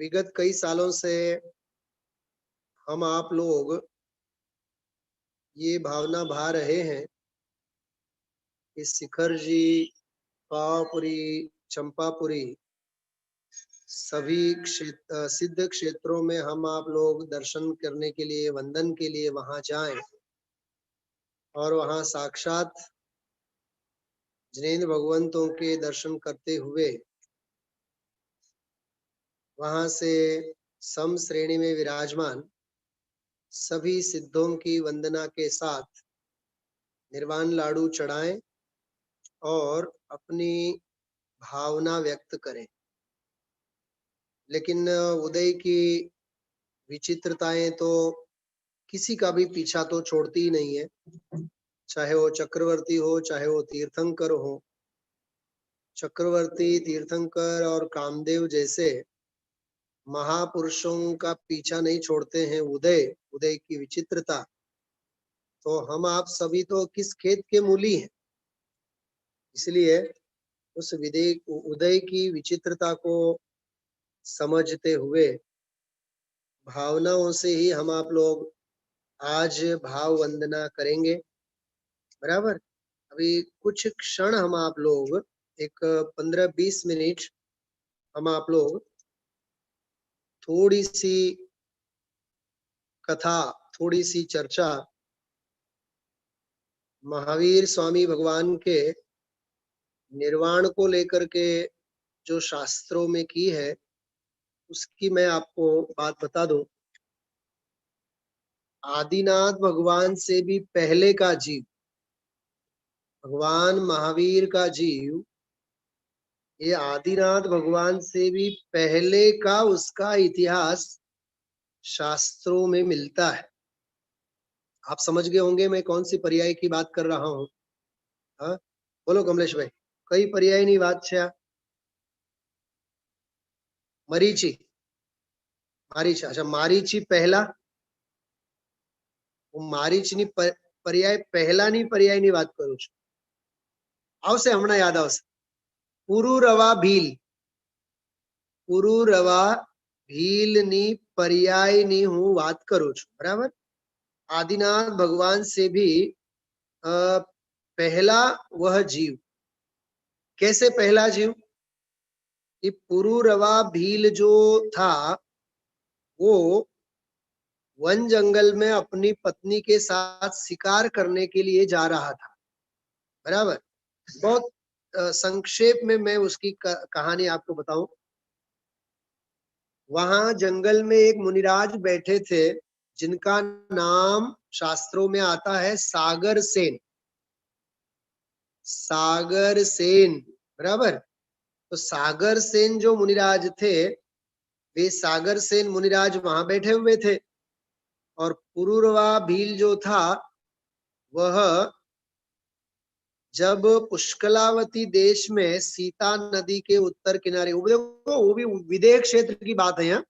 विगत कई सालों से हम आप लोग ये भावना भा रहे हैं कि शिखर जी, पावापुरी, चंपापुरी सभी सिद्ध क्षेत्रों में हम आप लोग दर्शन करने के लिए, वंदन के लिए वहां जाएं और वहां साक्षात जिनेंद्र भगवंतों के दर्शन करते हुए वहां से सम श्रेणी में विराजमान सभी सिद्धों की वंदना के साथ निर्वाण लाडू चढ़ाएं और अपनी भावना व्यक्त करें। लेकिन उदय की विचित्रताएं तो किसी का भी पीछा तो छोड़ती ही नहीं है, चाहे वो चक्रवर्ती हो, चाहे वो तीर्थंकर हो। चक्रवर्ती, तीर्थंकर और कामदेव जैसे महापुरुषों का पीछा नहीं छोड़ते हैं उदय, उदय की विचित्रता। तो हम आप सभी तो किस खेत के मूली हैं, इसलिए उस उदय की विचित्रता को समझते हुए भावनाओं से ही हम आप लोग आज भाव वंदना करेंगे। बराबर। अभी कुछ क्षण हम आप लोग एक 15-20 मिनट हम आप लोग थोड़ी सी कथा, थोड़ी सी चर्चा महावीर स्वामी भगवान के निर्वाण को लेकर के जो शास्त्रों में की है उसकी मैं आपको बात बता दूं। आदिनाथ भगवान से भी पहले का जीव, भगवान महावीर का जीव, ये आदिनाथ भगवान से भी पहले का उसका इतिहास शास्त्रों में मिलता है। आप समझ गए होंगे मैं कौन सी पर्याय की बात कर रहा हूं। हाँ, बोलो कमलेश भाई, कई पर्याय नहीं बात छे। मरीची, मारीच, अच्छा मारीची पहला, હું મારીચની पर्याय પહેલાની पर्यायની વાત કરું છું। આવશે, હમણાં યાદ આવશે। પુરુરવા ભીલ, પુરુરવા ભીલની पर्यायની હું વાત કરું છું। बराबर। आदिनाथ भगवान से भी पहला वह जीव, कैसे पहला जीव? कि पुरुरवा भील जो था वो वन जंगल में अपनी पत्नी के साथ शिकार करने के लिए जा रहा था। बराबर। बहुत संक्षेप में मैं उसकी कहानी आपको बताऊं। वहां जंगल में एक मुनिराज बैठे थे जिनका नाम शास्त्रों में आता है सागर सेन। सागर सेन, बराबर। तो सागर सेन जो मुनिराज थे, वे सागर सेन मुनिराज वहां बैठे हुए थे और पुरुरवा भील जो था वह जब पुष्कलावती देश में सीता नदी के उत्तर किनारे, वो भी विदेह क्षेत्र की बात है। यहाँ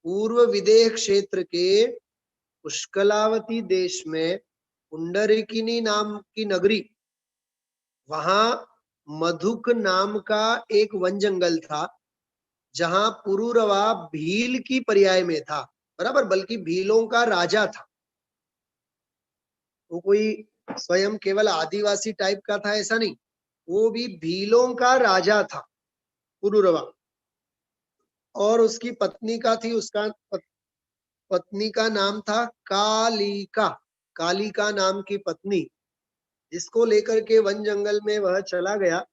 पूर्व विदेह क्षेत्र के पुष्कलावती देश में पुंडरीकिनी नाम की नगरी, वहां मधुक नाम का एक वन जंगल था जहां पुरुरवा भील की पर्याय में था। बराबर। बल्कि भीलों का राजा था। वो कोई स्वयं केवल आदिवासी टाइप का था ऐसा नहीं, वो भी भीलों का राजा था पुरुरवा। और उसकी पत्नी का थी, उसका पत्नी का नाम था कालिका। कालिका नाम की पत्नी, जिसको लेकर के वन जंगल में वह चला गया।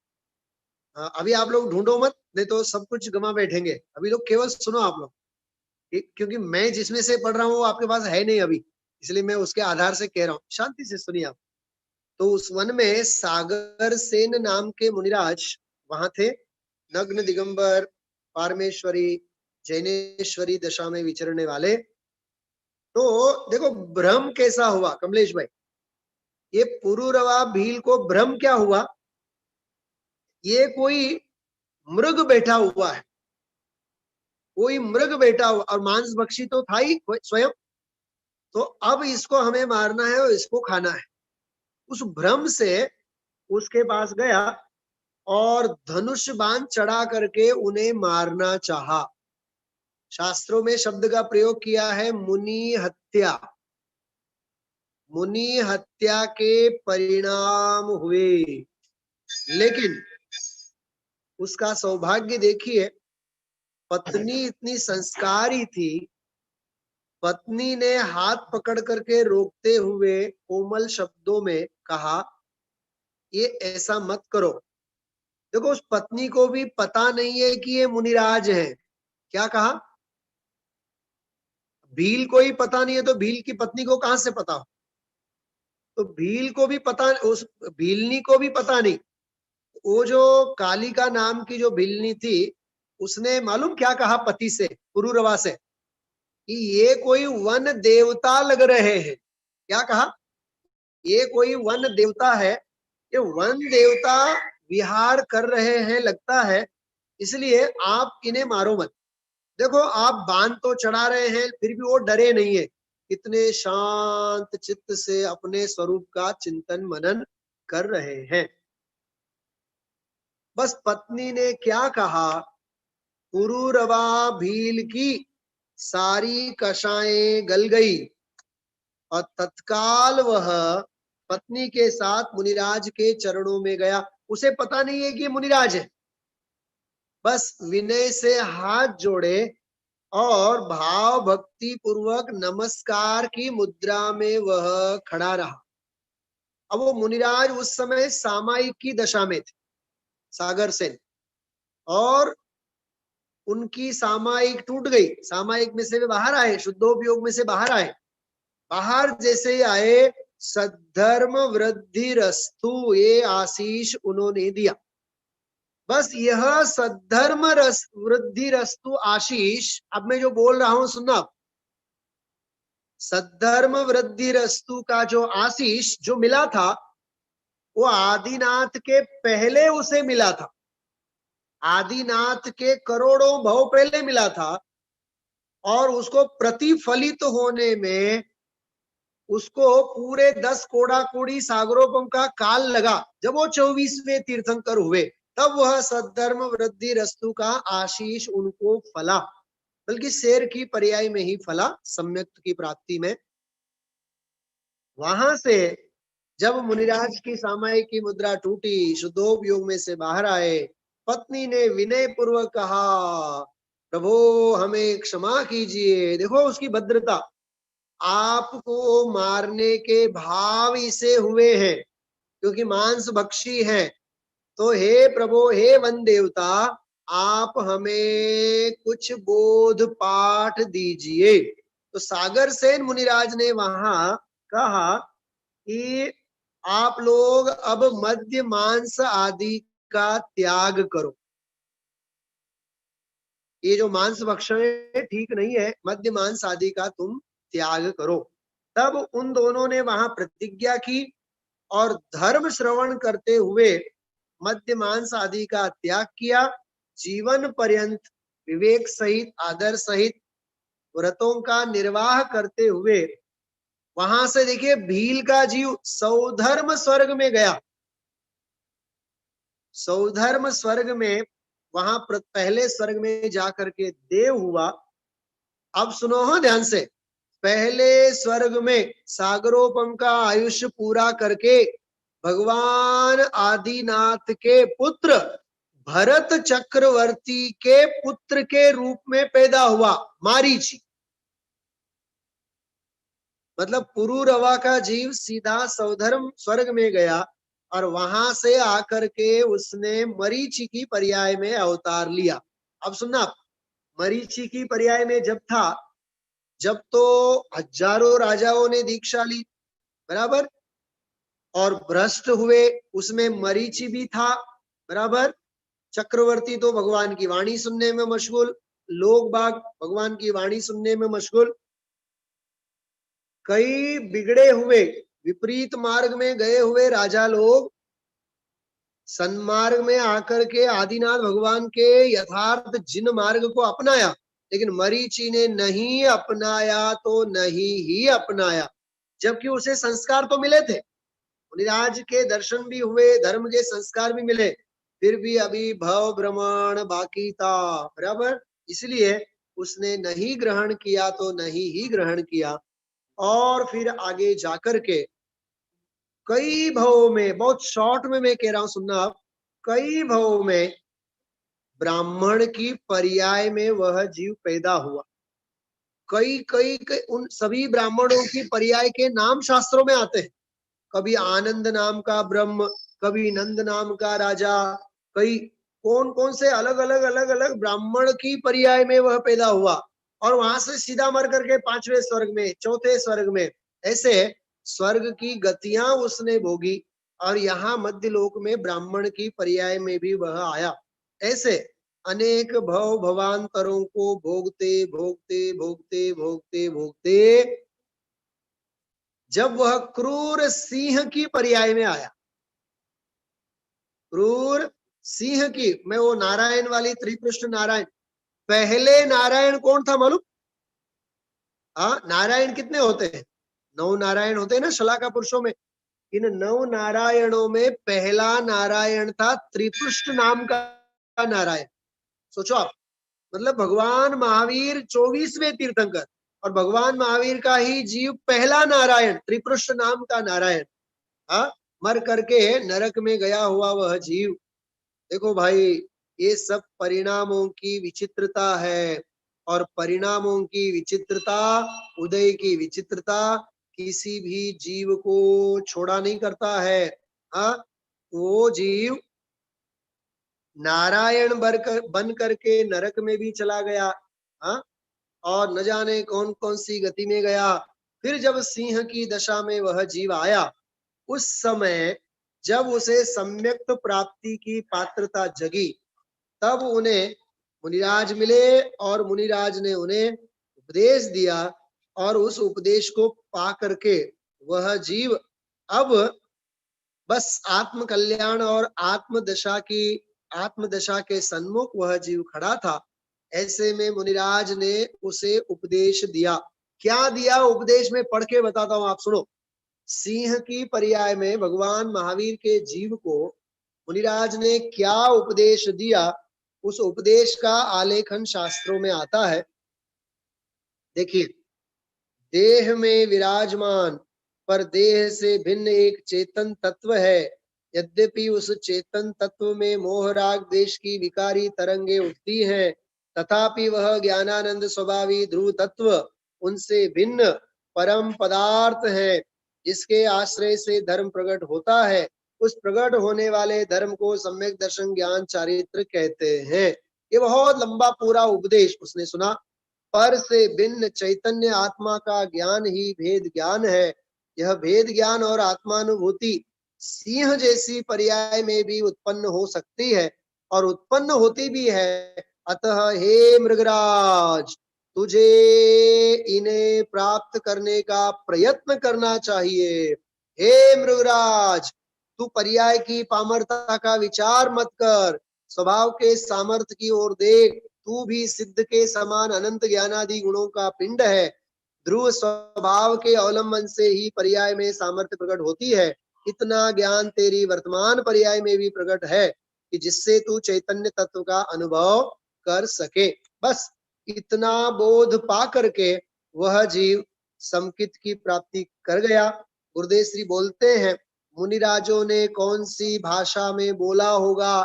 अभी आप लोग ढूंढो मत, नहीं तो सब कुछ गवा बैठेंगे। अभी लोग केवल सुनो आप लोग, क्योंकि मैं जिसमें से पढ़ रहा हूँ वो आपके पास है नहीं अभी, इसलिए मैं उसके आधार से कह रहा हूँ। शांति से सुनिए आप। तो उस वन में सागर सेन नाम के मुनिराज वहां थे, नग्न दिगंबर पारमेश्वरी जैनेश्वरी दशा में विचरने वाले। तो देखो भ्रम कैसा हुआ कमलेश भाई। ये पुरुरवा भील को भ्रम क्या हुआ, ये कोई मृग बैठा हुआ है, कोई मृग बैठा हुआ, और मांस भक्षी तो था ही स्वयं। तो अब इसको हमें मारना है और इसको खाना है। उस भ्रम से उसके पास गया और धनुष बाण चढ़ा करके उन्हें मारना चाहा। शास्त्रों में शब्द का प्रयोग किया है मुनि हत्या। मुनि हत्या के परिणाम हुए, लेकिन उसका सौभाग्य देखिए, पत्नी इतनी संस्कारी थी, पत्नी ने हाथ पकड़ करके रोकते हुए कोमल शब्दों में कहा, ये ऐसा मत करो। देखो, उस पत्नी को भी पता नहीं है कि ये मुनिराज है। क्या कहा? भील को ही पता नहीं है तो भील की पत्नी को कहां से पता हो? तो भील को भी पता, उस भीलनी को भी पता नहीं। वो जो कालिका नाम की जो भीलनी थी, उसने मालूम क्या कहा पति से, पुरुरवा से, कि ये कोई वन देवता लग रहे हैं। क्या कहा? ये कोई वन देवता है, ये वन देवता विहार कर रहे हैं लगता है, इसलिए आप इन्हें मारो मत। देखो, आप बांध तो चढ़ा रहे हैं, फिर भी वो डरे नहीं है, कितने शांत चित्त से अपने स्वरूप का चिंतन मनन कर रहे हैं। बस पत्नी ने क्या कहा, पुरुरवा भील की सारी कषाएं गल गई और तत्काल वह पत्नी के साथ मुनिराज के चरणों में गया। उसे पता नहीं है कि ये मुनिराज है, बस विनय से हाथ जोड़े और भाव भक्ति पूर्वक नमस्कार की मुद्रा में वह खड़ा रहा। अब वो मुनिराज उस समय सामायिक की दशा में थे, सागर सेन, और उनकी सामायिक टूट गई। सामायिक में से वे बाहर आए, शुद्धोपयोग में से बाहर आए। बाहर जैसे ही आए, सद्धर्म वृद्धि रस्तु, ये आशीष उन्होंने दिया। बस यह सद्धर्म वृद्धि रस्तु आशीष, अब मैं जो बोल रहा हूं सुनना आप। सद्धर्म वृद्धि रस्तु का जो आशीष जो मिला था, वो आदिनाथ के पहले उसे मिला था। आदिनाथ के करोड़ों भव पहले मिला था, और उसको प्रतिफलित होने में उसको पूरे 10 कोड़ा कोड़ी सागरोपम का काल लगा। जब वो 24वें तीर्थंकर हुए, तब वह सद्धर्म वृद्धि रस्तु का आशीष उनको फला, बल्कि शेर की पर्याय में ही फला, सम्यक की प्राप्ति में। वहां से जब मुनिराज की सामायिक की मुद्रा टूटी, शुद्धोपयोग में से बाहर आए, पत्नी ने विनय पूर्वक कहा, प्रभु हमें क्षमा कीजिए। देखो उसकी भद्रता, आपको मारने के भाव इसे हुए हैं क्योंकि मांस भक्षी है, तो हे प्रभु, हे वन देवता, आप हमें कुछ बोध पाठ दीजिए। तो सागर सेन मुनिराज ने वहां कहा कि आप लोग अब मद्य मांस आदि का त्याग करो। ये जो मांस भक्षण ठीक नहीं है, मद्य मांस आदि का तुम त्याग करो। तब उन दोनों ने वहां प्रतिज्ञा की और धर्म श्रवण करते हुए मद्य मांस आदि का त्याग किया। जीवन पर्यंत विवेक सहित, आदर सहित व्रतों का निर्वाह करते हुए वहां से देखिए भील का जीव सौधर्म स्वर्ग में गया। सौधर्म स्वर्ग में वहां पहले स्वर्ग में जाकर के देव हुआ। अब सुनो हो ध्यान से, पहले स्वर्ग में सागरोपम का आयुष्य पूरा करके भगवान आदिनाथ के पुत्र भरत चक्रवर्ती के पुत्र के रूप में पैदा हुआ मारीची। मतलब पुरुरवा का जीव सीधा सौधर्म स्वर्ग में गया और वहां से आकर के उसने मरीचि की पर्याय में अवतार लिया। अब सुनना, मरीचि की पर्याय में जब था, जब तो हजारों राजाओं ने दीक्षा ली, बराबर, और भ्रष्ट हुए, उसमें मरीचि भी था, बराबर। चक्रवर्ती तो भगवान की वाणी सुनने में मशगूल, लोग बाग भगवान की वाणी सुनने में मशगूल। कई बिगड़े हुए, विपरीत मार्ग में गए हुए राजा लोग सन्मार्ग में आकर के आदिनाथ भगवान के यथार्थ जिन मार्ग को अपनाया, लेकिन मरीचि ने नहीं अपनाया तो नहीं ही अपनाया, जबकि उसे संस्कार तो मिले थे, मुनिराज के दर्शन भी हुए, धर्म के संस्कार भी मिले, फिर भी अभी भव भ्रमण बाकी था, बराबर। इसलिए उसने नहीं ग्रहण किया तो नहीं ही ग्रहण किया। और फिर आगे जाकर के कई भवों में, बहुत शॉर्ट में मैं कह रहा हूं, सुनना आप, कई भवों में ब्राह्मण की पर्याय में वह जीव पैदा हुआ। कई कई कई उन सभी ब्राह्मणों की पर्याय के नाम शास्त्रों में आते हैं। कभी आनंद नाम का ब्रह्म, कभी नंद नाम का राजा, कई कौन कौन से अलग अलग अलग अलग ब्राह्मण की पर्याय में वह पैदा हुआ, और वहां से सीधा मर करके 5वें स्वर्ग में, 4थे स्वर्ग में, ऐसे स्वर्ग की गतियां उसने भोगी। और यहाँ मध्य लोक में ब्राह्मण की पर्याय में भी वह आया। ऐसे अनेक भव भवांतरों को भोगते भोगते भोगते भोगते भोगते जब वह क्रूर सिंह की पर्याय में आया, क्रूर सिंह की, मैं वो नारायण वाली, त्रिपृष्ठ नारायण, पहले नारायण कौन था मालूम? हाँ, नारायण कितने होते हैं? 9 नारायण होते हैं ना शलाका पुरुषों में। इन 9 नारायणों में पहला नारायण था त्रिपृष्ठ नाम का नारायण। सोचो आप, मतलब भगवान महावीर 24वें तीर्थंकर, और भगवान महावीर का ही जीव पहला नारायण, त्रिपृष्ठ नाम का नारायण। हाँ, मर करके नरक में गया हुआ वह जीव। देखो भाई, ये सब परिणामों की विचित्रता है, और परिणामों की विचित्रता, उदय की विचित्रता किसी भी जीव को छोड़ा नहीं करता है। हाँ, वो जीव नारायण बन करके नरक में भी चला गया। हाँ, और न जाने कौन कौन सी गति में गया। फिर जब सिंह की दशा में वह जीव आया, उस समय जब उसे सम्यक्त प्राप्ति की पात्रता जगी, तब उन्हें मुनिराज मिले, और मुनिराज ने उन्हें उपदेश दिया, और उस उपदेश को पा करके वह जीव अब बस आत्म कल्याण और आत्मदशा के सन्मुख वह जीव खड़ा था। ऐसे में मुनिराज ने उसे उपदेश दिया। क्या दिया उपदेश में, पढ़ के बताता हूं, आप सुनो। सिंह की पर्याय में भगवान महावीर के जीव को मुनिराज ने क्या उपदेश दिया, उस उपदेश का आलेखन शास्त्रों में आता है। देखिए, देह में विराजमान पर देह से भिन्न एक चेतन तत्व है। यद्यपि उस चेतन तत्व में मोह राग देश की विकारी तरंगे उठती हैं, तथापि वह ज्ञानानंद स्वभावी ध्रुव तत्व उनसे भिन्न परम पदार्थ है, जिसके आश्रय से धर्म प्रकट होता है। उस प्रकट होने वाले धर्म को सम्यक दर्शन ज्ञान चारित्र कहते हैं। ये बहुत लंबा पूरा उपदेश उसने सुना। पर से भिन्न चैतन्य आत्मा का ज्ञान ही भेद ज्ञान है। यह भेद ज्ञान और आत्मानुभूति सिंह जैसी पर्याय में भी उत्पन्न हो सकती है, और उत्पन्न होती भी है। अतः हे मृगराज, तुझे इन्हें प्राप्त करने का प्रयत्न करना चाहिए। हे मृगराज, तू पर्याय की पामरता का विचार मत कर, स्वभाव के सामर्थ्य की ओर देख। तू भी सिद्ध के समान अनंत ज्ञानादि गुणों का पिंड है। ध्रुव स्वभाव के अवलंबन से ही पर्याय में सामर्थ्य प्रकट होती है। इतना ज्ञान तेरी वर्तमान पर्याय में भी प्रकट है कि जिससे तू चैतन्य तत्व का अनुभव कर सके। बस इतना बोध पा करके वह जीव समकित की प्राप्ति कर गया। गुरुदेव श्री बोलते हैं, मुनिराजों ने कौन सी भाषा में बोला होगा,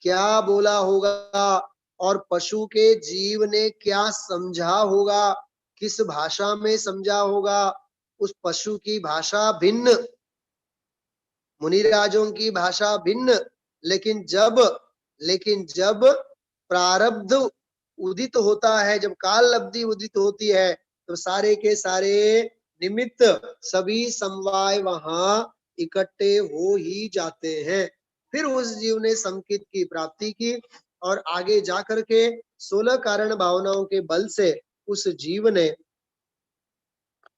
क्या बोला होगा, और पशु के जीव ने क्या समझा होगा, किस भाषा में समझा होगा। उस पशु की भाषा भिन्न, मुनिराजों की भाषा भिन्न, लेकिन जब प्रारब्ध उदित होता है, जब काल लब्धि उदित होती है, तो सारे के सारे निमित्त, सभी समवाय वहां इकट्ठे हो ही जाते हैं। फिर उस जीव ने समकित की प्राप्ति की, और आगे जाकर के 16 कारण भावनाओं के बल से उस जीव ने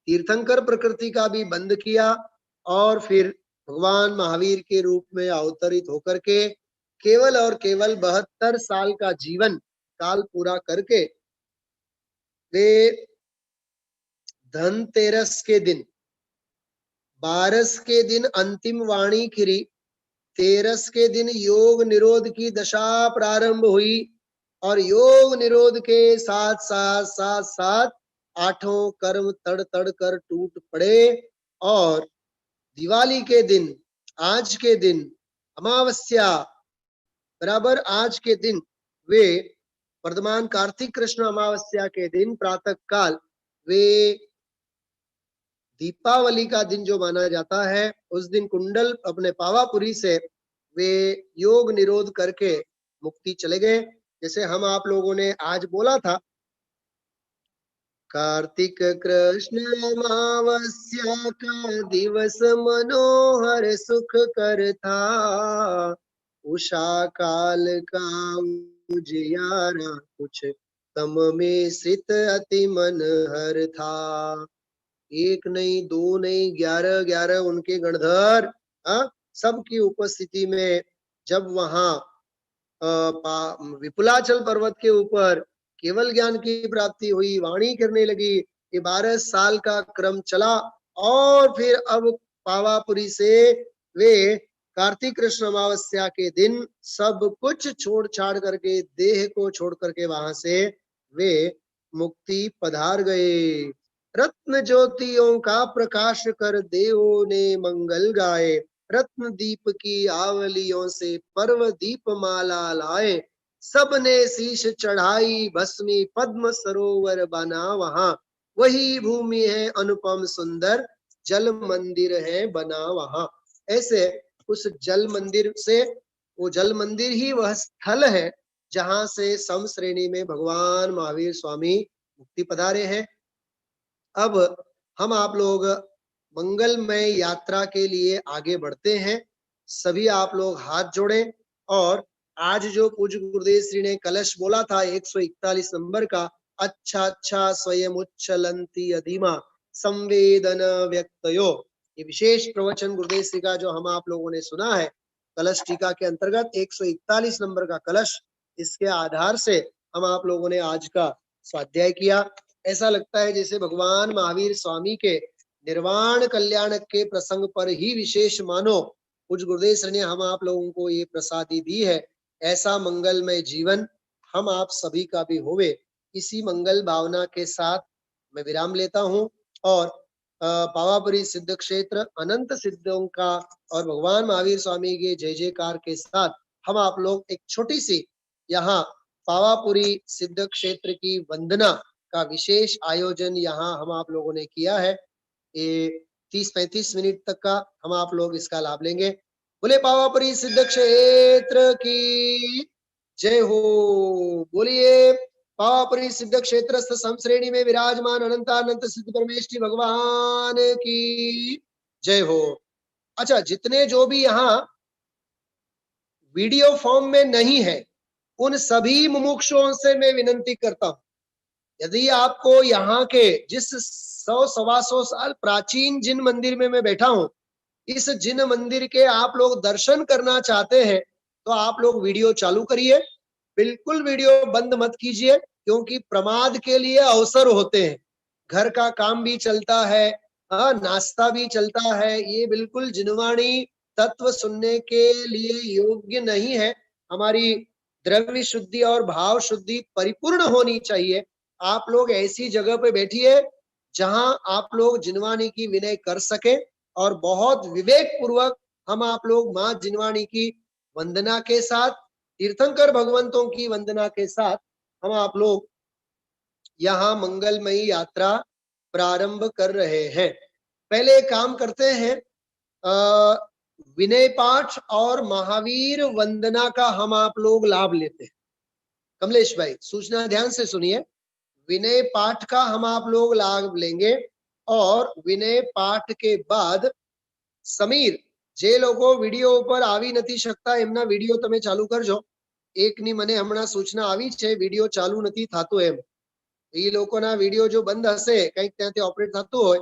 तीर्थंकर प्रकृति का भी बंध किया, और फिर भगवान महावीर के रूप में अवतरित होकर के केवल और केवल 72 साल का जीवन काल पूरा करके वे धनतेरस के दिन, 12 के दिन अंतिम वाणी खिरी, 13 के दिन योग निरोध की दशा प्रारंभ हुई, और योग निरोध के साथ साथ साथ साथ आठों कर्म तड़ तड़ कर टूट पड़े और दिवाली के दिन, आज के दिन अमावस्या बराबर आज के दिन, वे वर्तमान कार्तिक कृष्ण अमावस्या के दिन प्रातः काल वे दीपावली का दिन जो माना जाता है, उस दिन कुंडल अपने पावापुरी से वे योग निरोध करके मुक्ति चले गए। जैसे हम आप लोगों ने आज बोला था, कार्तिक कृष्ण अमावस्या का दिवस मनोहर सुख कर था, उषा काल का उजियारा कुछ तम में स्थित अति मनहर था। एक नहीं, दो नहीं, 11 उनके गणधर सबकी उपस्थिति में जब वहां विपुलाचल पर्वत के ऊपर केवल ज्ञान की प्राप्ति हुई, वाणी करने लगी, ये 12 साल का क्रम चला और फिर अब पावापुरी से वे कार्तिक कृष्ण अमावस्या के दिन सब कुछ छोड़ छाड़ करके, देह को छोड़ करके वहां से वे मुक्ति पधार गए। रत्न ज्योतियों का प्रकाश कर देवों ने मंगल गाए, रत्न दीप की आवलियों से पर्व दीप माला लाए, सबने शीश चढ़ाई भस्मी पद्म सरोवर बना वहां, वही भूमि है अनुपम सुंदर जल मंदिर है बना वहां। ऐसे उस जल मंदिर से, वो जल मंदिर ही वह स्थल है जहां से सम श्रेणी में भगवान महावीर स्वामी मुक्ति पधारे हैं। अब हम आप लोग मंगलमय यात्रा के लिए आगे बढ़ते हैं। सभी आप लोग हाथ जोड़ें और आज जो पूज्य गुरुदेव श्री ने कलश बोला था 141 नंबर का, अच्छा अच्छा स्वयं उच्छलंती अधिमा संवेदन व्यक्तयो, ये विशेष प्रवचन गुरुदेव श्री का जो हम आप लोगों ने सुना है कलश टीका के अंतर्गत 141 नंबर का कलश, इसके आधार से हम आप लोगों ने आज का स्वाध्याय किया। ऐसा लगता है जैसे भगवान महावीर स्वामी के निर्वाण कल्याण के प्रसंग पर ही विशेष मानो कुछ गुरुदेव सर ने हम आप लोगों को ये प्रसादी दी है। ऐसा मंगलमय जीवन हम आप सभी का भी होवे, इसी मंगल भावना के साथ मैं विराम लेता हूँ और पावापुरी सिद्ध क्षेत्र अनंत सिद्धों का और भगवान महावीर स्वामी के जय जयकार के साथ हम आप लोग एक छोटी सी यहाँ पावापुरी सिद्ध क्षेत्र की वंदना का विशेष आयोजन यहाँ हम आप लोगों ने किया है। ये 30-35 मिनट तक का हम आप लोग इसका लाभ लेंगे। बोले पावापुरी सिद्ध क्षेत्र की जय हो, बोलिए पावापुरी सिद्ध क्षेत्र समश्रेणी में विराजमान अनंतानंत सिद्ध परमेष्ठी भगवान की जय हो। अच्छा, जितने जो भी यहाँ वीडियो फॉर्म में नहीं है उन सभी मुमुक्षुओं से मैं विनंती करता हूं, यदि आपको यहाँ के जिस 100-125 साल प्राचीन जिन मंदिर में मैं बैठा हूं, इस जिन मंदिर के आप लोग दर्शन करना चाहते हैं तो आप लोग वीडियो चालू करिए, बिल्कुल वीडियो बंद मत कीजिए, क्योंकि प्रमाद के लिए अवसर होते हैं, घर का काम भी चलता है, नाश्ता भी चलता है, ये बिल्कुल जिनवाणी तत्व सुनने के लिए योग्य नहीं है। हमारी द्रव्य शुद्धि और भाव शुद्धि परिपूर्ण होनी चाहिए। आप लोग ऐसी जगह पे बैठिए जहां आप लोग जिनवाणी की विनय कर सके और बहुत विवेक पूर्वक हम आप लोग मां जिनवाणी की वंदना के साथ, तीर्थंकर भगवंतों की वंदना के साथ हम आप लोग यहाँ मंगलमयी यात्रा प्रारंभ कर रहे हैं। पहले एक काम करते हैं, विनय पाठ और महावीर वंदना का हम आप लोग लाभ लेते हैं। कमलेश भाई सूचना ध्यान से सुनिए, विनय पाठ का हम आप लोग लाभ लेंगे और विनय पाठ के बाद समीर जे लोगो वीडियो ऊपर આવી નથી શકતા એમના વિડિયો તમે ચાલુ કરજો। એકની મને હમણાં સૂચના આવી છે વિડિયો ચાલુ નથી થાતો એમ, એ લોકોના વિડિયો જો બંધ હશે કંઈક ત્યાંથી ઓપરેટ થતું હોય,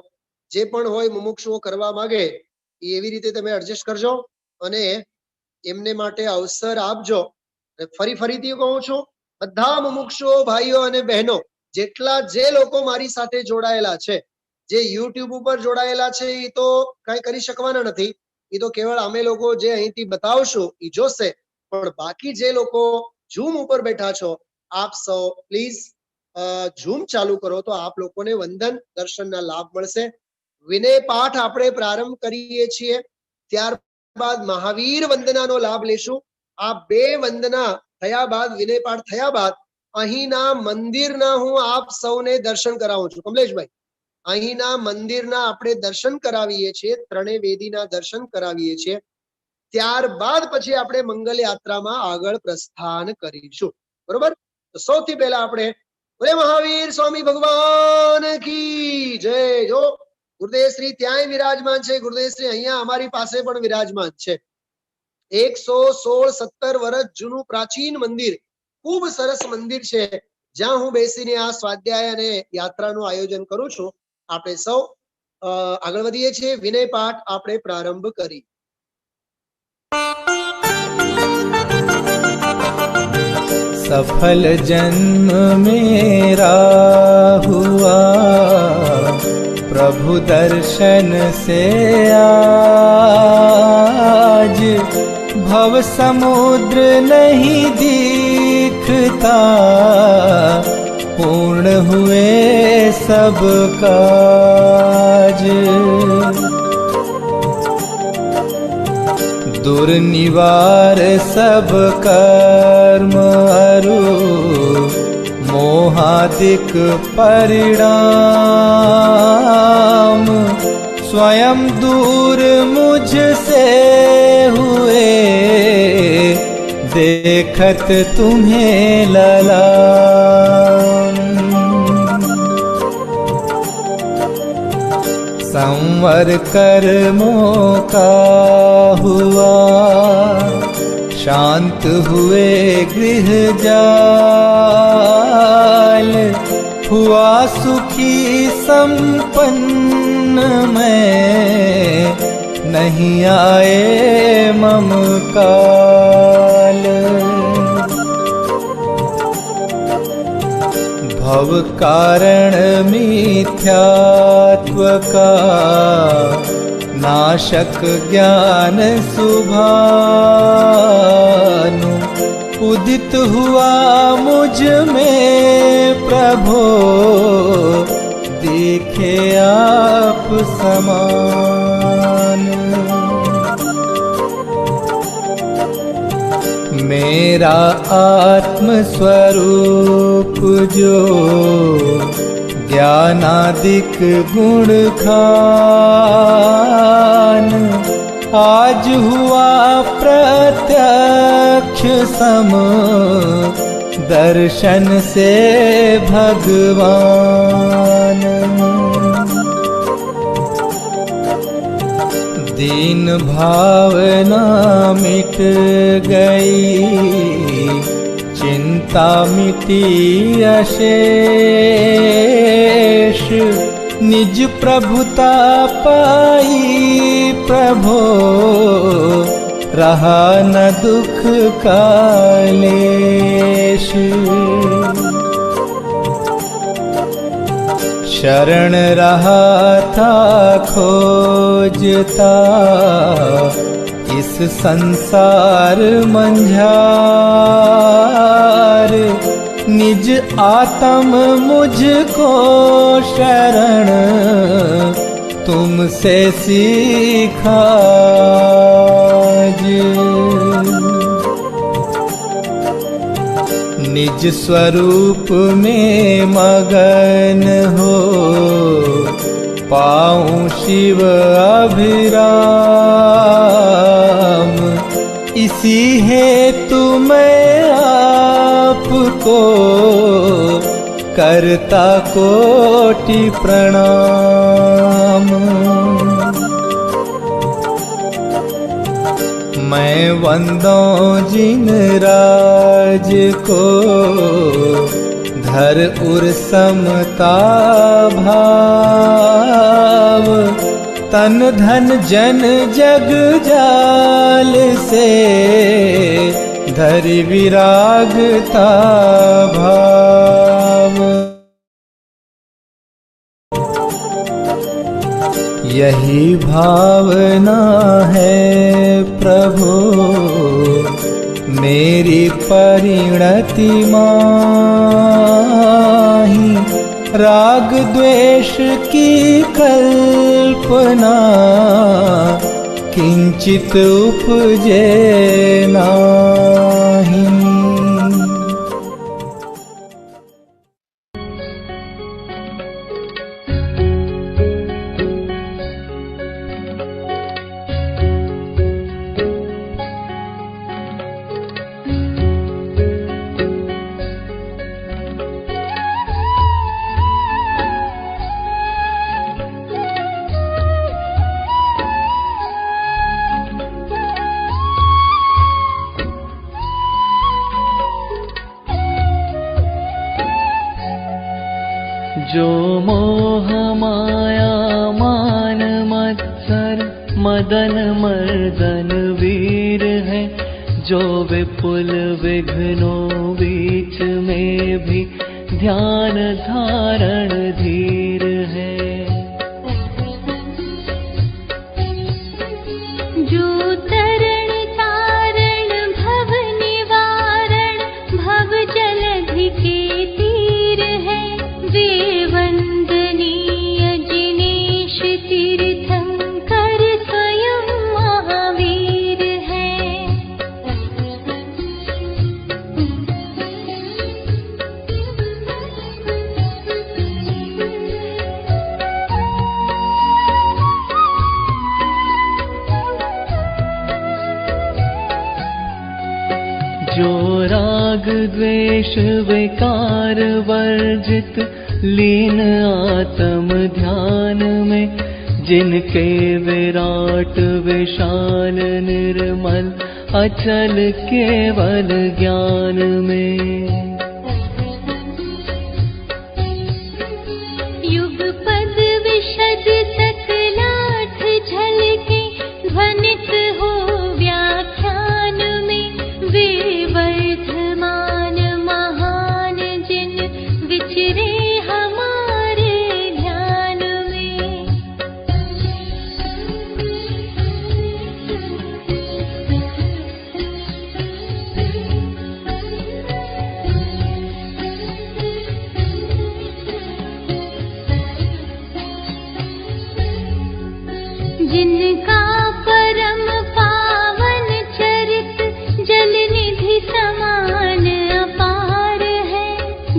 જે પણ હોય મુમુક્ષુઓ કરવા માંગે એ એવી રીતે તમે એડજસ્ટ કરજો અને એમને માટે અવસર આપજો। ફરીથી કહું છું, બધા મુમુક્ષુઓ ભાઈઓ અને બહેનો જેટલા જે લોકો મારી સાથે જોડાયેલા છે, જે યુટ્યુબ ઉપર જોડાયેલા છે એ તો કઈ કરી શકવાના નથી, એ તો કેવળ અમે લોકો જે અહીંથી બતાવશું એ જોશે, પણ બાકી જે લોકો ઝૂમ ઉપર બેઠા છો आप सौ प्लीज ઝૂમ ચાલુ કરો તો આપ લોકોને વંદન દર્શનના લાભ મળશે. વિનય પાઠ આપણે પ્રારંભ કરીએ છીએ, ત્યારબાદ મહાવીર વંદનાનો લાભ લેશું. આ બે વંદના થયા બાદ, વિનય પાઠ થયા બાદ અહીંના મંદિરના હું આપ સૌને દર્શન કરાવું છું. કમલેશભાઈ, અહીંના મંદિરના આપણે દર્શન કરાવીએ છીએ, ત્રણેય વેદીના દર્શન કરાવીએ છીએ. ત્યારબાદ પછી આપણે મંગલ યાત્રામાં આગળ પ્રસ્થાન કરીશું. બરોબર? તો સૌથી પહેલા આપણે બોલે મહાવીર સ્વામી ભગવાન की जय. जो गुरुदेव श्री त्याय विराजमान છે, गुरुदेव श्री અહીંયા અમારી પાસે પણ વિરાજमान છે. 116-17 વર્ષ જૂનું પ્રાચીન મંદિર, ખૂબ સરસ મંદિર છે, જ્યાં હું બેસીને આ સ્વાધ્યાય અને યાત્રાનું આયોજન કરું છું. આપણે સૌ આગળ વધીએ છીએ. વિનય પાઠ આપણે પ્રારંભ કરી. सफल जन्म मेरा हुआ प्रभु दर्शन से आज, भव समुद्र नहीं दिखता, पूर्ण हुए सब काज। दुर्निवार सब कर्म अरु, मोहादिक परिणाम, स्वयं दूर मुझसे हुए, देखत तुम्हें ललाम। संवर कर्मों का हुआ, शांत हुए गृह जाल, हुआ सुखी संपन्न मैं, नहीं आए मम काल। भव कारण मिथ्यात्व का, नाशक ज्ञान सुभानु, उदित हुआ मुझ में प्रभो, देखे आप समान। मेरा आत्म स्वरूप जो, ज्ञानादिक गुण खान, आज हुआ प्रत्यक्ष सम, दर्शन से भगवान। दीन भावना मिट गई, चिंता मिटी अशेष, निज प्रभुता पाई प्रभो, रहा न दुख का लेश। शरण रहा था खोजता, इस संसार मंझार, निज आत्म मुझको शरण, तुमसे सीखा निज स्वरूप में मगन हो, पाऊं शिव अभिराम, इसी हेतु मैं आपको करता कोटि प्रणाम। मैं वंदों जिन राज को, धर उर समता भाव, तन धन जन जग जाल से, धरि विरागता भाव। यही भावना है प्रभु मेरी परिणति माही, राग द्वेष की कल्पना किंचित उपजे नाही। जो मोह माया मान मत्सर मदन मर्दन वीर है, जो विपुल विघ्नों बीच में भी ध्यान धारण धीर है। जो तरण तारण भव निवारण भव जलधि के तीर है, वे वंदनीय जिनेश तीर्थंकर स्वयं महावीर है। जो राग द्वेष विकार वर्जित लीन आत्म ध्यान में, जिनके विराट विशाल निर्मल अचल केवल ज्ञान में। युगपद विशद सकलाठ झलके ध्वनित हो व्याख्यान में, वे वर्धमान महान जिन विचरे हमारे ध्यान में। जिनका परम पावन चरित जल निधि समान अपार है,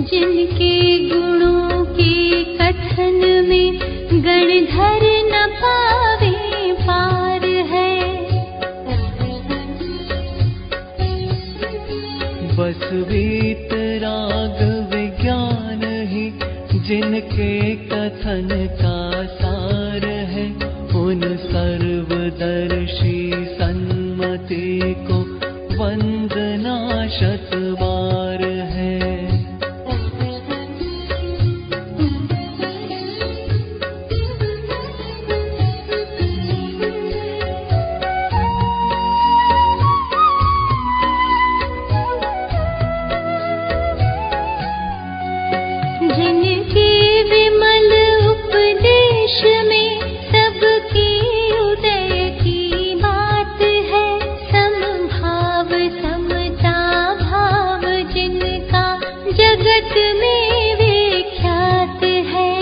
जिनके गुणों के कथन में गणधर न पावे पार है। बस वीतराग विज्ञान ही जिनके कथन का सार है, उन सर्वदर्शी सन्मति को वंदना शत बार है। जिनके विमल उपदेश में सबकी उदय की बात है, समभाव समता भाव जिनका जगत में विख्यात है।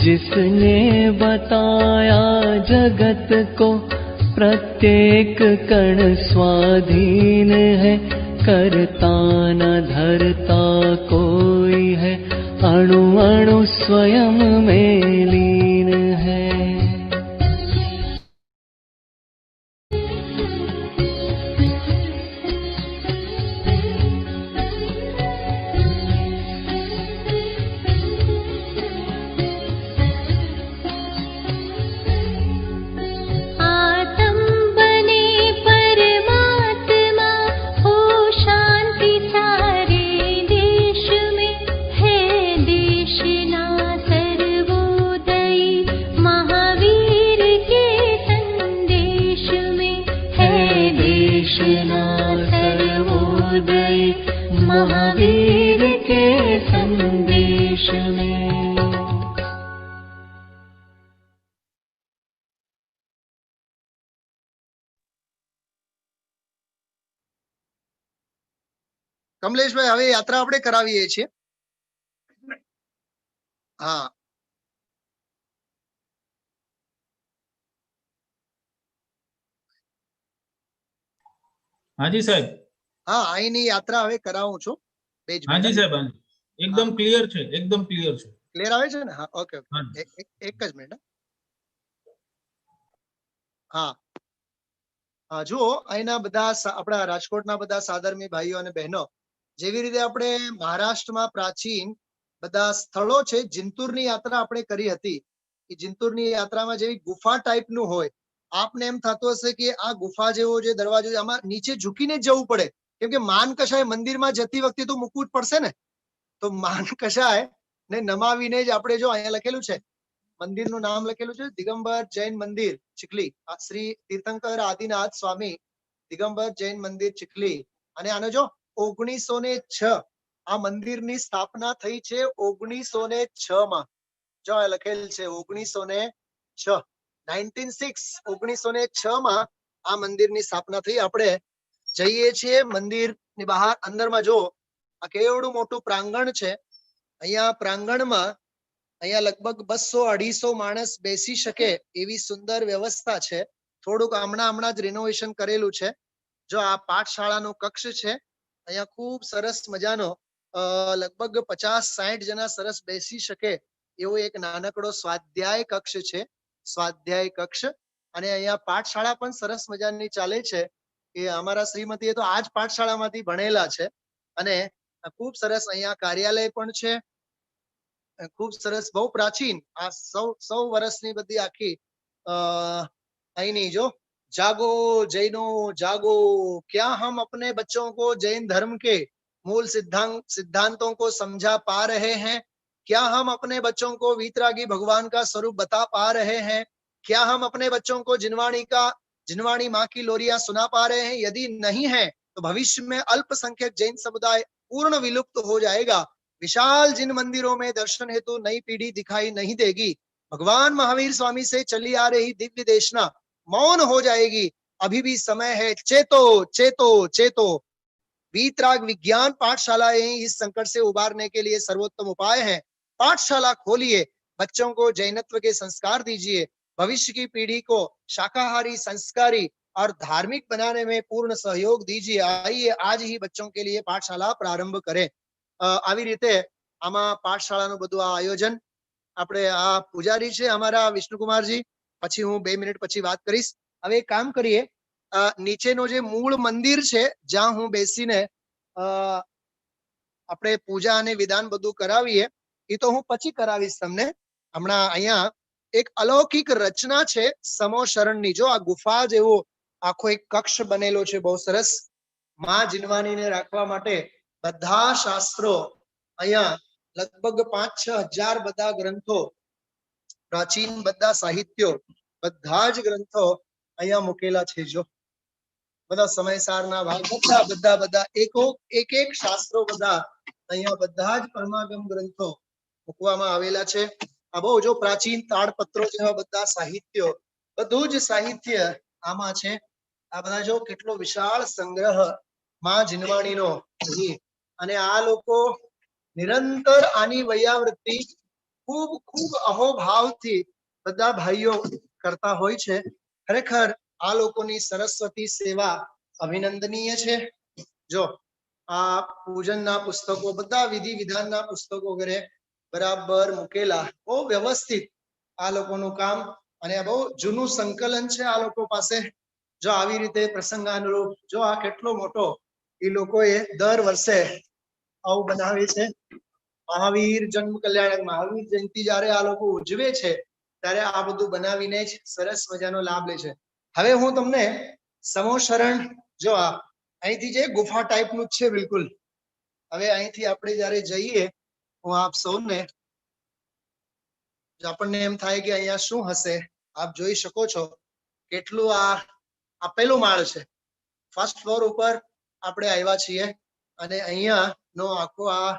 जिसने बताया जगत को प्रत्येक कण स्वाधीन है, करता न धरता कोई है, अणु अणु स्वयं में लीन है। महावीर के संदेश में। કમલેશભાઈ હવે યાત્રા આપણે કરાવીએ છીએ. હા હાજી સાહેબ. હા અહીંની યાત્રા હવે કરાવું છું. હાજી સાહેબ, હાજી. એકદમ ક્લિયર છે, એકદમ ક્લિયર છે. ક્લિયર આવે છે ને? હા ઓકે ઓકે, હાજી. એક જ મિનિટ. હા હા જુઓ, અહીંના બધા આપણા રાજકોટના બધા સાધર્મી ભાઈઓ અને બહેનો, જેવી રીતે આપણે મહારાષ્ટ્રમાં પ્રાચીન બધા સ્થળો છે, જિંતુરની યાત્રા આપણે કરી હતી. એ જિંતુરની યાત્રામાં જેવી ગુફા ટાઈપનું હોય, આપને એમ થતું હશે કે આ ગુફા જેવો જે દરવાજો આમાં નીચે ઝૂકીને જ જવું પડે, કેમ કે માન કશાય મંદિરમાં જતી વખતે તો મૂકવું જ પડશે ને. તો માન કશાય ને નમાવીને જ આપણે, જો અહીંયા લખેલું છે, મંદિરનું નામ લખેલું છે દિગંબર જૈન મંદિર ચીખલી, શ્રી તીર્થંકર આદિનાથ સ્વામી દિગંબર જૈન મંદિર ચીખલી. અને આનો જો 1906 આ મંદિરની સ્થાપના થઈ છે 1906 માં. જો આ લખેલ છે 1906, 1906 માં આ મંદિરની સ્થાપના થઈ. આપણે જઈએ છીએ મંદિરની બહાર, અંદરમાં જો આ કેવડું મોટું પ્રાંગણ છે. અહીંયા પ્રાંગણમાં અહીંયા લગભગ 200-250 માણસ બેસી શકે એવી સુંદર વ્યવસ્થા છે. થોડુંક હમણાં જ રિનોવેશન કરેલું છે. જો આ પાઠશાળાનો કક્ષ છે. અહીંયા ખૂબ સરસ મજાનો લગભગ 50-60 જણા સરસ બેસી શકે એવો એક નાનકડો સ્વાધ્યાય કક્ષ છે, સ્વાધ્યાય કક્ષ. અને અહીંયા પાઠશાળા પણ સરસ મજાની ચાલે છે. એ અમારા શ્રીમતીએ તો આ જ પાઠશાળામાંથી ભણેલા છે. અને ખૂબ સરસ અહીંયા કાર્યાલય પણ છે, ખૂબ સરસ, બહુ પ્રાચીન. આ 100 વર્ષની બધી આખી અહીંની જો, जागो जैनो जागो, क्या हम अपने बच्चों को जैन धर्म के मूल सिद्धांतों को समझा पा रहे हैं? क्या हम अपने बच्चों को वीतरागी भगवान का स्वरूप बता पा रहे हैं? क्या हम अपने बच्चों को जिनवाणी माँ की लोरियां सुना पा रहे हैं? यदि नहीं है तो भविष्य में अल्पसंख्यक जैन समुदाय पूर्ण विलुप्त हो जाएगा. विशाल जिन मंदिरों में दर्शन हेतु नई पीढ़ी दिखाई नहीं देगी. भगवान महावीर स्वामी से चली आ रही दिव्य देशना मौन हो जाएगी. अभी भी समय है, चेतो चेतो चेतो. वीतराग विज्ञान पाठशालाएं इस संकट से उबारने के लिए सर्वोत्तम उपाय है. पाठशाला खोलिए, बच्चों को जैनत्व के संस्कार दीजिए, भविष्य की पीढ़ी को शाकाहारी, संस्कारी और धार्मिक बनाने में पूर्ण सहयोग दीजिए. आइए आज ही बच्चों के लिए पाठशाला प्रारंभ करें. આવી રીતે આમાં પાઠશાળાનું બધું આ આયોજન, આપણે આ પૂજારી છે અમારા વિષ્ણુકુમારજી, પછી હું 2 મિનિટ પછી વાત કરીશ. હવે એક કામ કરીએ, નીચેનો જે મૂળ મંદિર છે જ્યાં હું બેસીને આપણે પૂજા અને વિધાન બધું કરાવીએ, એ તો હું પછી કરાવીશ તમને. હમણાં અહીંયા એક અલૌકિક રચના છે સમોશરણની. જો આ ગુફા જેવો આખો એક કક્ષ બનેલો છે, બહુ સરસ. માં જીનવાણીને રાખવા માટે બધા શાસ્ત્રો અહીંયા લગભગ 5-6 હજાર બધા ગ્રંથો, પ્રાચીન બધા સાહિત્યો, બધા જ ગ્રંથો અહીંયા મૂકેલા છે. જો બધા સમયસારના ભાગ, બધા એક શાસ્ત્રો બધા અહીંયા બધા જ પરમાગમ ગ્રંથો મૂકવામાં આવેલા છે. આ બહુ જો પ્રાચીન તાડપત્રો જેવા બધા સાહિત્યો, બધું જ સાહિત્ય આમાં છે. આ બધા જો કેટલો વિશાળ સંગ્રહ માં જીનવાણીનો. અને આ લોકો નિરંતર આની વૈયાવૃત્તિ ખૂબ ખૂબ અહોભાવથી બધા ભાઈઓ કરતા હોય છે. ખરેખર આ લોકોની સરસ્વતી સેવા અભિનંદનીય છે. જો આ પૂજનના પુસ્તકો, બધા વિધિ વિધાનના પુસ્તકો વગેરે બરાબર મૂકેલા, બહુ વ્યવસ્થિત આ લોકોનું કામ. અને બહુ જૂનું સંકલન છે આ લોકો પાસે. જો આવી રીતે પ્રસંગાનુરૂપ, જો આ કેટલો મોટો એ લોકોએ દર વર્ષે આવું બનાવે છે. મહાવીર જન્મ કલ્યાણક, મહાવીર જયંતિ જયારે આ લોકો ઉજવે છે ત્યારે આ બધું બનાવીને જ સરસ મજાનો લાભ લે છે. હવે હું તમને સમોશરણ, જો આ અહીંથી જે ગુફા ટાઈપનું જ છે બિલકુલ. હવે અહીંથી આપણે જયારે જઈએ, હું આપ સૌને, આપણને એમ થાય કે અહીંયા શું હશે. આપ જોઈ શકો છો કેટલું આ પહેલો માળ છે. ફર્સ્ટ ફ્લોર ઉપર આપણે આવ્યા છીએ અને અહીંયાનો આખો આ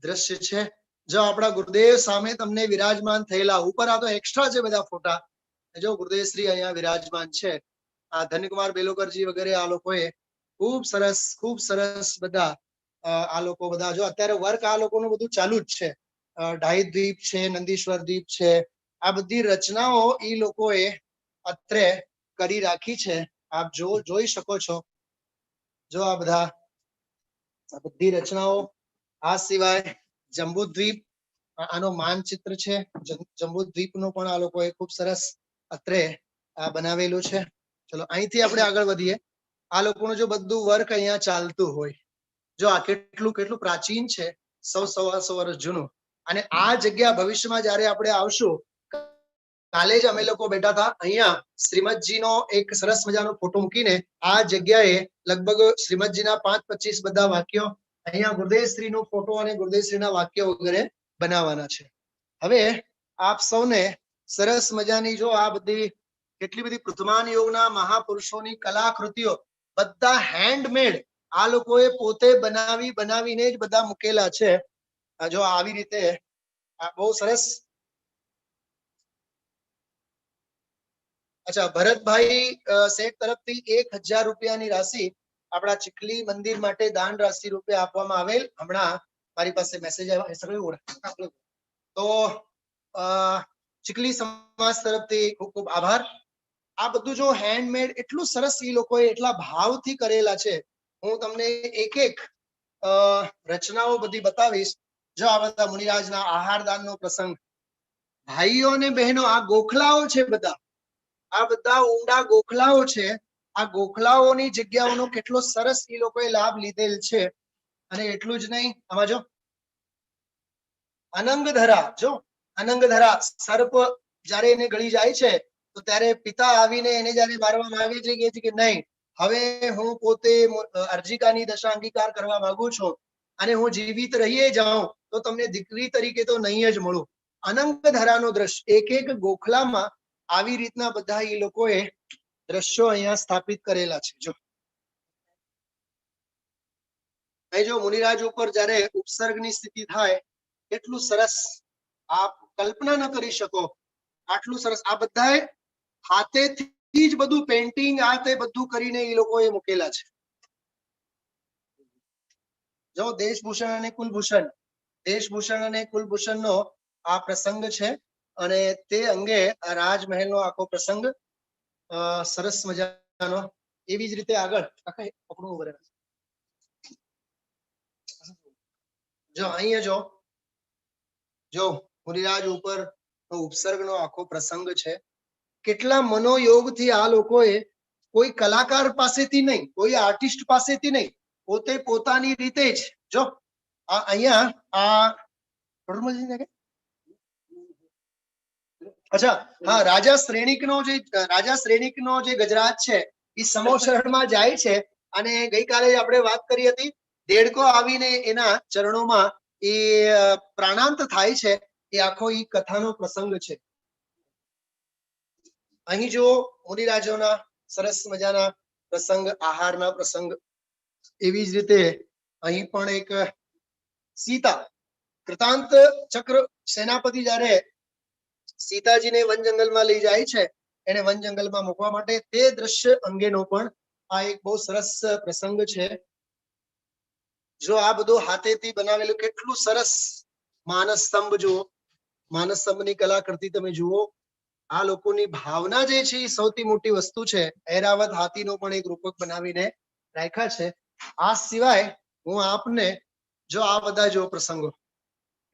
દ્રશ્ય છે. જો આપણા ગુરુદેવ સામે તમને વિરાજમાન થયેલા, ઉપર આ તો એક્સ્ટ્રા છે બધા ફોટા. જો ગુરુદેવ શ્રી અહીંયા વિરાજમાન છે. આ ધન્યકુમાર બેલોકરજી વગેરે આ લોકોએ ખૂબ સરસ બધા આ લોકો બધા જો અત્યારે વર્ક આ લોકોનું બધું ચાલુ જ છે. ડાહિત દ્વીપ છે, નંદીશ્વર દ્વીપ છે, આ બધી રચનાઓ એ લોકોએ અત્રે કરી રાખી છે. આપ જોઈ શકો છો. જો આ બધી રચનાઓ. આ સિવાય જંબુદ્વીપ, આનો માનચિત્ર છે. જંબુદ્વીપનું પણ આ લોકોએ ખૂબ સરસ અત્રે બનાવેલું છે. ચલો અહીંથી આપણે આગળ વધીએ. આ લોકોનું જો બધું વર્ક અહીંયા ચાલતું હોય, જો આ કેટલું પ્રાચીન છે, 100-125 વર્ષ જૂનું. અને આ જગ્યા ભવિષ્યમાં જયારે આપણે આવશું, કાલે જ અમે લોકો બેઠા હતા અહીંયા, શ્રીમદજીનો એક સરસ મજાનો ફોટો મૂકીને આ જગ્યાએ લગભગ શ્રીમદજીના 5-25 બધા વાક્યો, અહીંયા ગુરુદેવશ્રીનો ફોટો અને ગુરુદેવશ્રીના વાક્યો વગેરે બનાવવાના છે. હવે આપ સૌને સરસ મજાની જો આ બધી કેટલી બધી પૃથ્માન યોગના મહાપુરુષોની કલાકૃતિઓ બધા હેન્ડમેડ આ લોકોએ પોતે બનાવીને જ બધા મૂકેલા છે. જો આવી રીતે બહુ સરસ. અચ્છા, ભરતભાઈ શેઠ તરફથી 1000 રૂપિયાની રાશિ આપણા ચીખલી મંદિર માટે દાન રાશિ રૂપે આપવામાં આવેલ. હમણાં મારી પાસે મેસેજ આવ્યો. તો ચીખલી સમાજ તરફથી ખૂબ ખૂબ આભાર. આ બધું જો હેન્ડમેડ એટલું સરસ એ લોકોએ એટલા ભાવથી કરેલા છે. હું તમને એક રચનાઓ બધી બતાવીશ. જો આ બધા મુનિરાજના આહારદાનનો પ્રસંગ, ભાઈઓ અને બહેનો, આ ગોખલાઓ છે બધા, આ બધા ઊંડા ગોખલાઓ છે. આ ગોખલાઓની જગ્યાઓનો કેટલો સરસ એ લોકોએ લાભ લીધેલ છે. અને એટલું જ નહીં, આમાં જો અનંગધરા, જો અનંગધરા સર્પ જયારે એને ગળી જાય છે તો ત્યારે પિતા આવીને એને જયારે મારવામાં આવે છે કે નહીં, હવે હું પોતે અર્જિકાની દશા અંગીકાર કરવા માંગુ છું અને હું જીવિત રહીએ જાઉં તો તમને દીકરી તરીકે તો નહીં જ મળું. અનંગધરાનો દ્રશ્ય એક ગોખલામાં આવી રીતના બધા એ લોકોએ દ્રશ્યો અહીંયા સ્થાપિત કરેલા છે. જો અહીં જો મુનિરાજ ઉપર જયારે ઉપસર્ગની સ્થિતિ થાય, એટલું સરસ આપ કલ્પના ન કરી શકો. આટલું સરસ આ બધાએ હાથેથી જ બધું પેન્ટિંગ આ તે બધું કરીને એ લોકોએ મૂકેલા છે. જો દેશભૂષણ અને કુલભૂષણ, દેશભૂષણ અને કુલભૂષણનો આ પ્રસંગ છે અને તે અંગે આ રાજમહેલનો આખો પ્રસંગ સરસ મજાનો. એવી જ રીતે આગળ જો અહીંયા જો મુનિરાજ ઉપર ઉપસર્ગનો આખો પ્રસંગ છે. કેટલા મનોયોગથી આ લોકોએ, કોઈ કલાકાર પાસેથી નહીં, કોઈ આર્ટિસ્ટ પાસેથી નહીં, પોતે પોતાની રીતે જ. જો અહીંયા આ અચ્છા હા, રાજા શ્રેણિકનો જે ગજરાજ છે એ સમોશરણમાં જાય છે. અને ગઈકાલે આપણે વાત કરી હતી, દેડકો આવીને એના ચરણોમાં એ પ્રાણાંત થાય છે. એ આખો એ કથાનો પ્રસંગ છે. અહીં જો મુનિરાજોના સરસ મજાના પ્રસંગ, આહારના પ્રસંગ. એવી જ રીતે અહીં પણ એક સીતા, કૃતાંત ચક્ર સેનાપતિ જયારે સીતાજીને વન જંગલમાં લઈ જાય છે, એને વન જંગલમાં મૂકવા માટે, તે દ્રશ્ય અંગેનો પણ આ એક બહુ સરસ પ્રસંગ છે. જો આ બધું હાથેથી બનાવેલું કેટલું સરસ. માનસ સ્તંભ જુઓ, માનસ સ્તંભની કલાકૃતિ તમે જુઓ. આ લોકોની ભાવના જે છે એ સૌથી મોટી વસ્તુ છે. ઐરાવત હાથીનો પણ એક રૂપક બનાવીને રાખ્યા છે. આ સિવાય હું આપને જો આ બધા જો પ્રસંગો,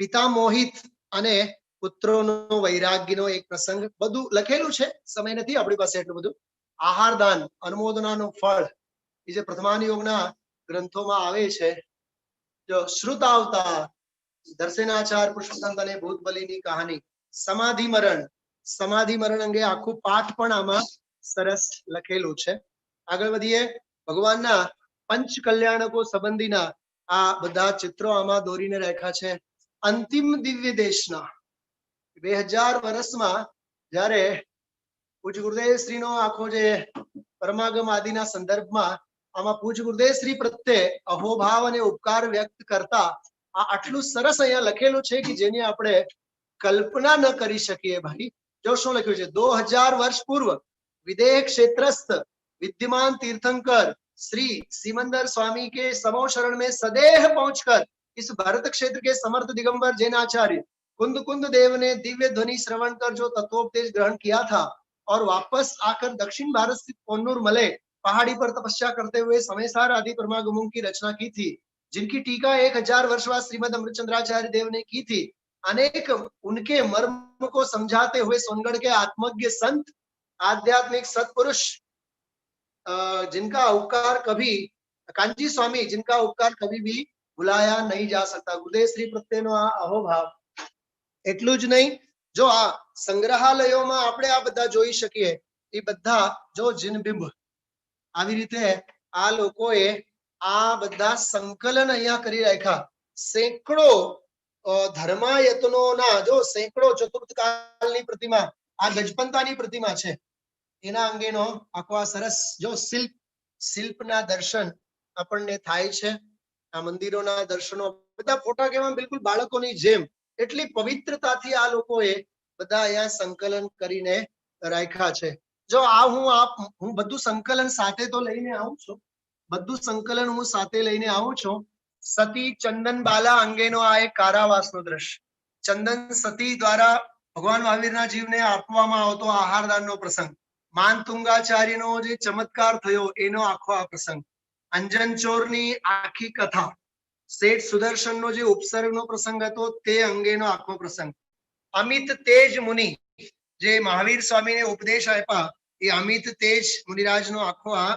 પિતા મોહિત અને પુત્રોનો વૈરાગ્યનો એક પ્રસંગ, બધું લખેલું છે. સમય નથી આપણી પાસે એટલું બધું. આહારદાન, અનુમોદનાનું ફળ, એ જે પ્રથમાન યોગના ગ્રંથોમાં આવે છે. જો શ્રુતાવતાર, દર્શનાચાર પુષ્પદંત અને ભૂતબલીની કહાની, સમાધિ મરણ અંગે આખું પાઠ પણ આમાં સરસ લખેલું છે. આગળ વધીએ. ભગવાનના પંચ કલ્યાણકો સંબંધીના આ બધા ચિત્રો આમાં દોરીને રાખ્યા છે. અંતિમ દિવ્ય દેશના 2000 વર્ષમાં જયારે પૂજ્ય ગુરુદેવ શ્રીનો આખો જે પરમાગમ આદિના સંદર્ભમાં આમાં પૂજ્ય ગુરુદેવ શ્રી પ્રત્યે અહોભાવ અને ઉપકાર વ્યક્ત કરતા આ આટલું સરસ અહીંયા લખેલું છે કે જેની આપણે કલ્પના ન કરી શકીએ. ભાઈ જો શું લખ્યું છે, 2000 વર્ષ પૂર્વ વિદેહ ક્ષેત્રસ્થ વિદ્યમાન તીર્થંકર श्री सिमंदर स्वामी के समो शरण में सदेह पहुंचकर इस भरत क्षेत्र के समर्थ दिगंबर जैनाचार्य कुंद कुंद देव ने दिव्य ध्वनि श्रवण कर जो तत्वोपदेश ग्रहण किया था और वापस आकर दक्षिण भारत स्थित कोन्नूर मले पहाड़ी पर तपस्या करते हुए समयसार आदि परमागमों की रचना की थी, जिनकी टीका 1000 वर्ष बाद श्रीमद अमृतचंद्राचार्य देव ने की थी। अनेक उनके मर्म को समझाते हुए सोनगढ़ के आत्मज्ञ संत आध्यात्मिक सत्पुरुष जिनका उपकार कभी कांची स्वामी जिनका उपकार कभी भी भुलाया नहीं जा सकता। गुरुदेव श्री प्रत्येनो आ अहोभाव। એટલું જ નહીં, જો આ સંગ્રહાલયોમાં આપણે આ બધા જોઈ શકીએ એ બધા જો જીનબિંબ આવી રીતે આ લોકોએ આ બધા સંકલન અહીંયા કરી રાખ્યા। સેંકડો ધર્માયતનોના જો સેંકડો ચતુર્થકાલની પ્રતિમા આ ગજપંતાની પ્રતિમા છે એના અંગેનો આખો સરસ જો શિલ્પના દર્શન આપણને થાય છે। આ મંદિરોના દર્શનો બધા ફોટા કેવા બિલકુલ બાળકોની જેમ એટલી પવિત્રતાથી આ લોકોએ બધા અહીંયા સંકલન કરીને રાખ્યા છે। જો આ હું બધું સંકલન સાથે તો લઈને આવું છું, બધું સંકલન હું સાથે લઈને આવું છું। સતી ચંદન બાલા અંગેનો આ એક કારાવાસનો દ્રશ્ય, ચંદન સતી દ્વારા ભગવાન મહાવીરના જીવને આપવામાં આવતો આહારદાનનો પ્રસંગ, માનતુંગાચાર્યનો જે ચમત્કાર થયો એનો આખો આ પ્રસંગ, અંજન ચોરની આખી કથા, શેઠ સુદર્શનનો જે ઉપસર્ગનો પ્રસંગ હતો તે અંગેનો આખો પ્રસંગ, અમિત તેજ મુનિ જે મહાવીર સ્વામીને ઉપદેશ આપ્યા એ અમિત તેજ મુનિરાજનો આખો આ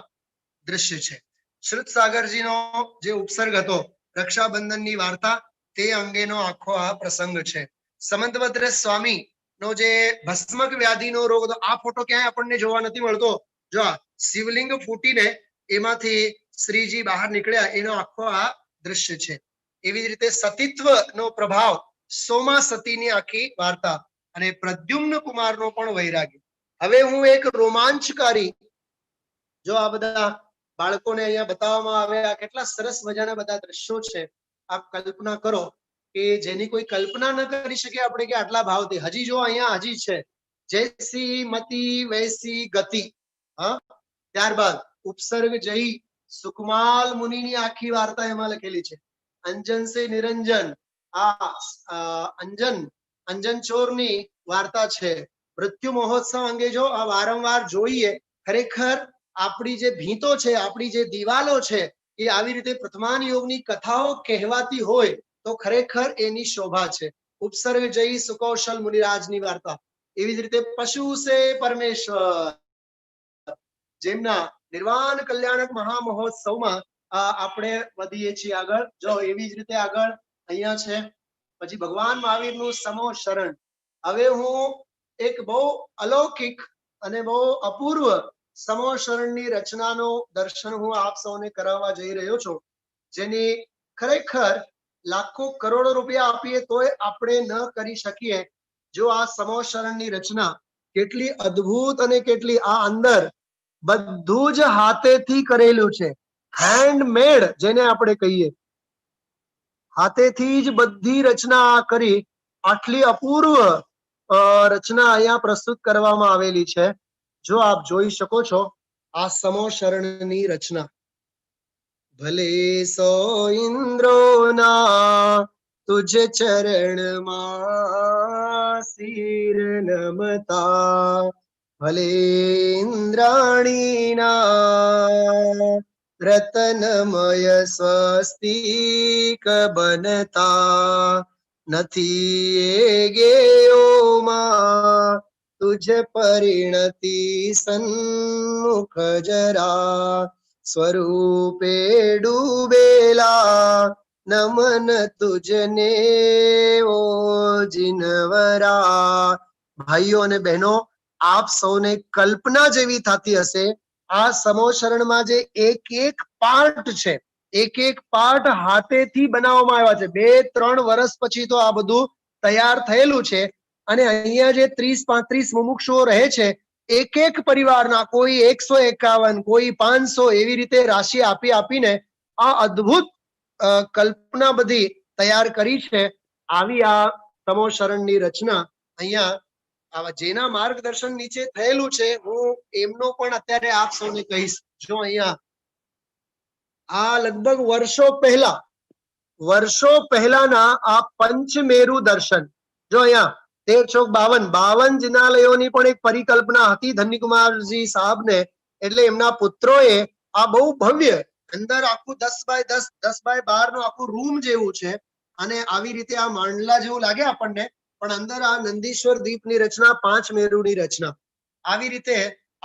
દ્રશ્ય છે। શ્રુત સાગરજીનો જે ઉપસર્ગ હતો રક્ષાબંધનની વાર્તા તે અંગેનો આખો આ પ્રસંગ છે। સમંતભદ્ર સ્વામીનો જે ભસ્મક વ્યાધિનો રોગ હતો આ ફોટો ક્યાંય આપણને જોવા નથી મળતો। જો આ શિવલિંગ ફૂટીને એમાંથી શ્રીજી બહાર નીકળ્યા એનો આખો આ દ્રશ્ય છે। એવી જ રીતે સતીત્વનો પ્રભાવ, સોમા સતીની આખી વાર્તા અને પ્રદ્યુમ્ન કુમારનો પણ વૈરાગ્ય। હવે હું એક રોમાંચકારી જો આ બધા બાળકોને અહીંયા બતાવવામાં આવ્યા કેટલા સરસ મજાના બધા દ્રશ્યો છે। આપ કલ્પના કરો કે જેની કોઈ કલ્પના ન કરી શકે આપણે કે આટલા ભાવથી હજી જો અહીંયા હજી છે જૈસી મતિ વૈસી ગતિ। હા, ત્યારબાદ ઉપસર્ગ જઈ સુકમાલ મુનિની આખી વાર્તા એમાં લખેલી છે। અંજન સે નિરંજન આ અંજન ચોરની વાર્તા છે। મૃત્યુ મહોત્સવ અંગે જો આ વારંવાર જોઈએ, ખરેખર આપણી જે ભીંતો છે, આપણી જે દિવાલો છે એ આવી રીતે પ્રથમાન યોગની કથાઓ કહેવાતી હોય તો ખરેખર એની શોભા છે। ઉપસર્ગ જઈ સુકૌશલ મુનિરાજની વાર્તા, એવી જ રીતે પશુ સે પરમેશ્વર જેમના નિર્વાણ કલ્યાણક મહામહોત્સવમાં આપણે વધીએ છીએ આગળ। જો એવી જ રીતે આગળ અહીંયા છે પછી ભગવાન મહાવીરનું સમો શરણ। હવે હું એક બહુ અલૌકિક અને બહુ અપૂર્વ સમો શરણની રચનાનો દર્શન હું આપ સૌને કરાવવા જઈ રહ્યો છું, જેની ખરેખર લાખો કરોડો રૂપિયા આપીએ તોય આપણે ન કરી શકીએ। જો આ સમો શરણની રચના કેટલી અદ્ભુત અને કેટલી આ અંદર બધું જ હાથેથી કરેલું છે, હેન્ડમેડ જેને આપણે કહીએ, હાથેથી જ બધી રચના કરી આટલી અપૂર્વ રચના અહીંયા પ્રસ્તુત કરવામાં આવેલી છે। જો આપ જોઈ શકો છો આ સમો શરણની રચના। ભલે સો ઇન્દ્રોના तुझ चरण मां सिर नमता भले इंद्राणी ना रतनमय स्वस्तिक बनता नथी गेयो मां तुझ परिणति सन्मुख जरा स्वरूपे डूबेला नमन तुझने ओ जिनवरा। भाइयों અને બહેનો, આપ સૌને કલ્પના જેવી થતી હશે આ સમો શરણમાં જે એક એક પાર્ટ છે, એક એક પાર્ટ હાથેથી બનાવવામાં આવ્યા છે। 2-3 વર્ષ પછી તો આ બધું તૈયાર થયેલું છે અને અહીંયા જે 30-35 મુમુક્ષુઓ રહે છે, એક એક પરિવારના કોઈ 151 કોઈ 500 એવી રીતે રાશિ આપી આપીને આ અદ્ભુત કલ્પના બધી તૈયાર કરી છે। આવી આ સમો શરણની રચના અહીંયા જેના માર્ગદર્શન નીચે થયેલું છે, હું એમનો પણ અત્યારે આપ સૌને કહીશ। જો અહીંયા આ લગભગ વર્ષો પહેલાના આ પંચમેરુ દર્શન. જો અહીંયા 1352 જિનાલયોની પણ એક પરિકલ્પના હતી ધન્યકુમારજી સાહેબને, એટલે એમના પુત્રોએ આ બહુ ભવ્ય અંદર આખું 10 બાય 12 નું આખું રૂમ જેવું છે, અને આવી રીતે આ માંડલા જેવું લાગે આપણને, પણ અંદર આ નંદીશ્વર દીપની રચના, 5 મેરુની રચના, આવી રીતે